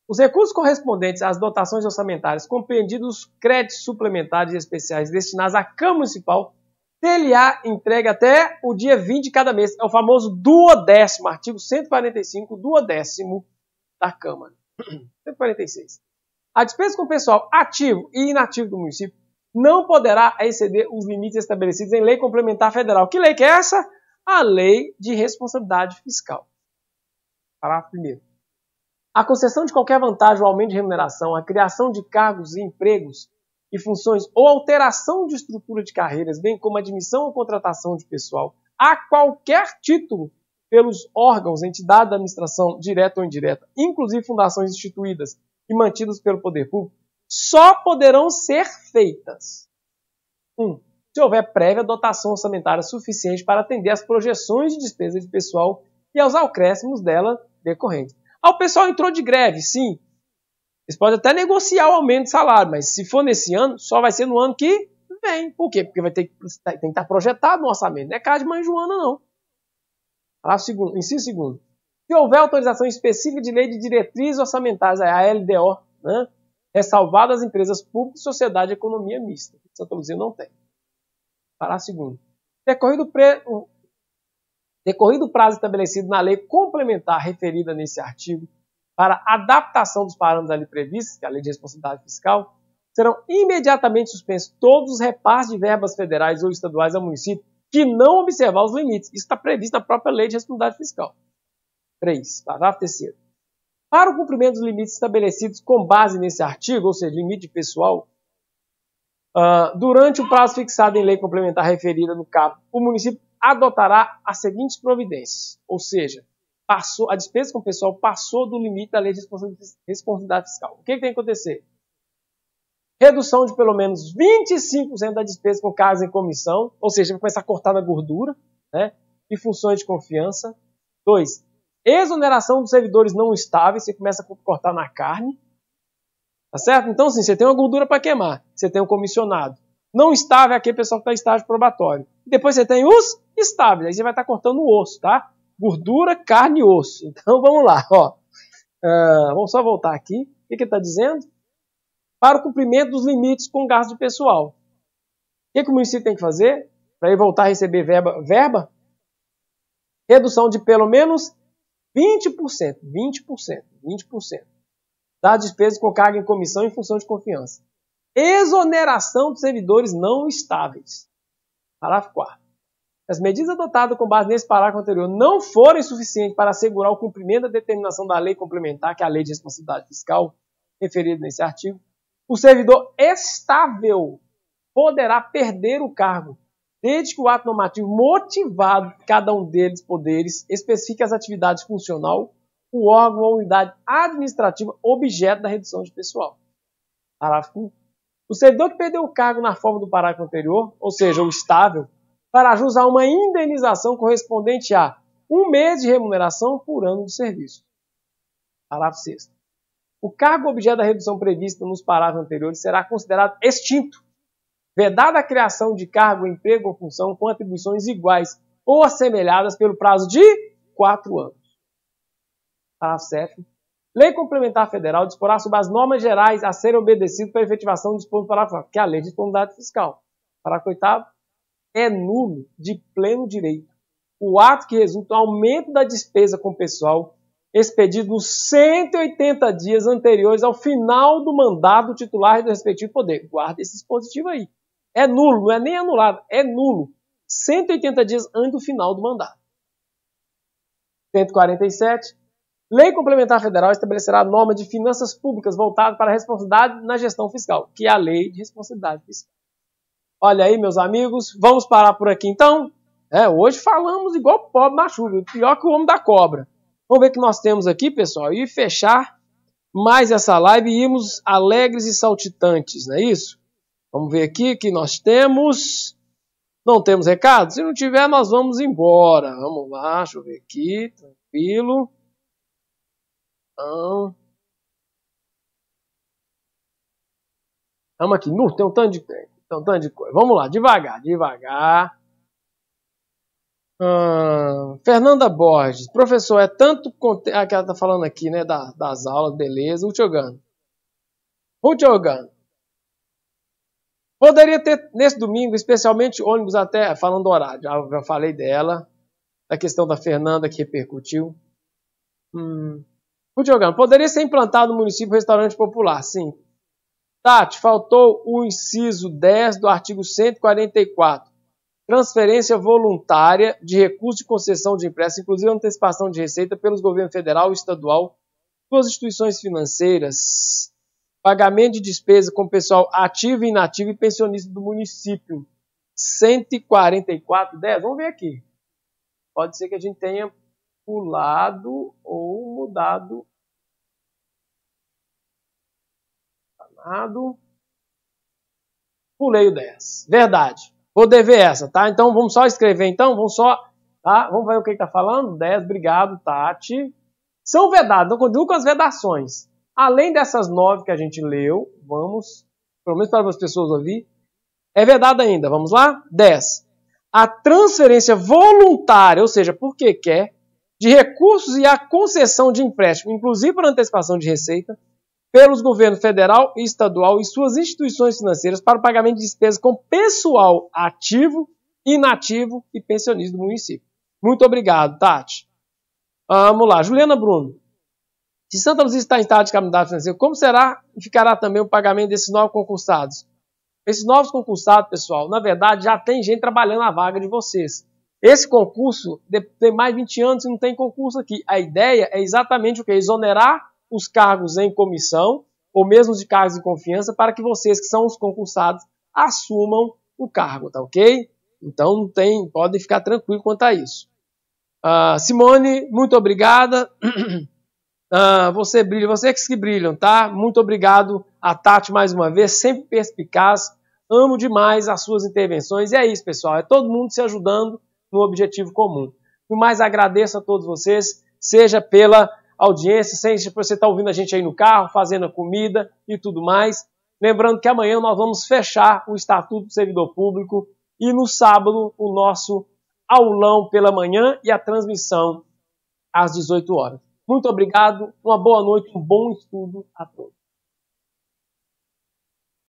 Os recursos correspondentes às dotações orçamentárias, compreendidos os créditos suplementares e especiais destinados à Câmara Municipal, ter-lhe-á entregue até o dia 20 de cada mês. É o famoso duodécimo, artigo 145, duodécimo da Câmara. 146. A despesa com o pessoal ativo e inativo do município não poderá exceder os limites estabelecidos em lei complementar federal. Que lei que é essa? A Lei de Responsabilidade Fiscal. Parágrafo 1º. A concessão de qualquer vantagem ou aumento de remuneração, a criação de cargos e empregos e funções ou alteração de estrutura de carreiras, bem como admissão ou contratação de pessoal, a qualquer título pelos órgãos, entidades da administração, direta ou indireta, inclusive fundações instituídas e mantidas pelo poder público, só poderão ser feitas. 1. Se houver prévia dotação orçamentária suficiente para atender às projeções de despesa de pessoal e aos acréscimos dela decorrentes. O pessoal entrou de greve, sim. Eles podem até negociar o aumento de salário, mas se for nesse ano, só vai ser no ano que vem. Por quê? Porque tem que estar projetado no orçamento. Não é caso de mãe Joana, não. Inciso 2º. Se houver autorização específica de lei de diretrizes orçamentárias, a LDO, né, ressalvadas as empresas públicas e sociedade de economia mista. Santa Luzia não tem. Parágrafo 2º. Decorrido o prazo estabelecido na lei complementar referida nesse artigo para adaptação dos parâmetros ali previstos, que é a Lei de Responsabilidade Fiscal, serão imediatamente suspensos todos os repasses de verbas federais ou estaduais ao município que não observar os limites. Isso está previsto na própria Lei de Responsabilidade Fiscal. 3. Parágrafo 3º. Para o cumprimento dos limites estabelecidos com base nesse artigo, ou seja, limite pessoal, durante o prazo fixado em lei complementar referida no caput, o município adotará as seguintes providências, ou seja, a despesa com o pessoal passou do limite da Lei de Responsabilidade Fiscal. O que tem que acontecer? Redução de pelo menos 25% da despesa com cargos em comissão, ou seja, vai começar a cortar na gordura, né, e funções de confiança. 2. Exoneração dos servidores não estáveis, você começa a cortar na carne. Tá certo? Então, assim, você tem uma gordura para queimar, você tem um comissionado. Não estável é aquele pessoal que está em estágio probatório. Depois você tem os estáveis, aí você vai estar cortando o osso, tá? Gordura, carne e osso. Então vamos lá, ó. Vamos só voltar aqui. O que ele está dizendo? Para o cumprimento dos limites com gasto de pessoal. O que o município tem que fazer para ele voltar a receber verba? Redução de pelo menos 20% da despesa com carga em comissão e função de confiança. Exoneração de servidores não estáveis. Parágrafo 4º. As medidas adotadas com base nesse parágrafo anterior não forem suficientes para assegurar o cumprimento da determinação da lei complementar, que é a Lei de Responsabilidade Fiscal, referida nesse artigo, o servidor estável poderá perder o cargo, desde que o ato normativo motivado de cada um deles poderes especifique as atividades funcional, o órgão ou unidade administrativa objeto da redução de pessoal. Parágrafo 5º. O servidor que perdeu o cargo na forma do parágrafo anterior, ou seja, o estável, fará jus a uma indenização correspondente a 1 mês de remuneração por ano de serviço. Parágrafo 6º. O cargo objeto da redução prevista nos parágrafos anteriores será considerado extinto, vedada a criação de cargo, emprego ou função com atribuições iguais ou assemelhadas pelo prazo de 4 anos. Parágrafo 7º. Lei Complementar Federal disporá sobre as normas gerais a serem obedecidas para a efetivação do disposto no parágrafo 4º, que é a Lei de Responsabilidade Fiscal. Parágrafo 8º. É nulo de pleno direito o ato que resulta no aumento da despesa com pessoal expedido nos 180 dias anteriores ao final do mandato do titular do respectivo poder. Guarda esse dispositivo aí. É nulo, não é nem anulado, é nulo. 180 dias antes do final do mandato. 147. Lei Complementar Federal estabelecerá normas de finanças públicas voltadas para a responsabilidade na gestão fiscal, que é a Lei de Responsabilidade Fiscal. Olha aí, meus amigos, vamos parar por aqui então? Hoje falamos igual pobre na chuva, pior que o homem da cobra. Vamos ver o que nós temos aqui, pessoal, e fechar mais essa live e irmos alegres e saltitantes, não é isso? Vamos ver aqui que nós temos. Não temos recado? Se não tiver, nós vamos embora. Vamos lá, deixa eu ver aqui, tranquilo. Então, vamos aqui, tem um tanto de tempo, tem um tanto de coisa. Vamos lá, devagar. Fernanda Borges, professor, é tanto conteúdo. Que ela está falando aqui, né, das aulas, beleza. Ruth Ogano. Poderia ter nesse domingo, especialmente ônibus até, falando do horário, já falei dela, da questão da Fernanda que repercutiu. Ruth Ogano, poderia ser implantado no município restaurante popular, sim. Tati, faltou o inciso 10 do artigo 144. Transferência voluntária de recursos de concessão de empréstimo, inclusive antecipação de receita pelos governos federal e estadual, suas instituições financeiras, pagamento de despesa com pessoal ativo e inativo e pensionista do município. 144,10. Vamos ver aqui. Pode ser que a gente tenha pulado ou mudado. Pulei o 10. Verdade. Vou dever essa, tá? Então, vamos só escrever, então. Tá? Vamos ver o que está falando. 10, obrigado, Tati. São vedados, não continuo com as vedações. Além dessas 9 que a gente leu, vamos, pelo menos para as pessoas ouvir, é vedado ainda. Vamos lá? 10. A transferência voluntária, ou seja, porque quer, de recursos e a concessão de empréstimo, inclusive para antecipação de receita, pelos governos federal e estadual e suas instituições financeiras para o pagamento de despesas com pessoal ativo, inativo e pensionista do município. Muito obrigado, Tati. Vamos lá, Juliana Bruno. Se Santa Luzia está em estado de calamidade financeira, como será e ficará também o pagamento desses novos concursados? Esses novos concursados, pessoal, na verdade, já tem gente trabalhando na vaga de vocês. Esse concurso tem mais de 20 anos e não tem concurso aqui. A ideia é exatamente o quê? Exonerar os cargos em comissão, ou mesmo de cargos de confiança, para que vocês, que são os concursados, assumam o cargo, tá ok? Então, podem ficar tranquilos quanto a isso. Simone, muito obrigada. Você brilha, vocês que brilham, tá? Muito obrigado a Tati mais uma vez, sempre perspicaz. Amo demais as suas intervenções. E é isso, pessoal. É todo mundo se ajudando no objetivo comum. No mais, agradeço a todos vocês, seja pela audiência, seja por você estar ouvindo a gente aí no carro, fazendo a comida e tudo mais. Lembrando que amanhã nós vamos fechar o Estatuto do Servidor Público e no sábado o nosso aulão pela manhã e a transmissão às 18 horas. Muito obrigado, uma boa noite, um bom estudo a todos.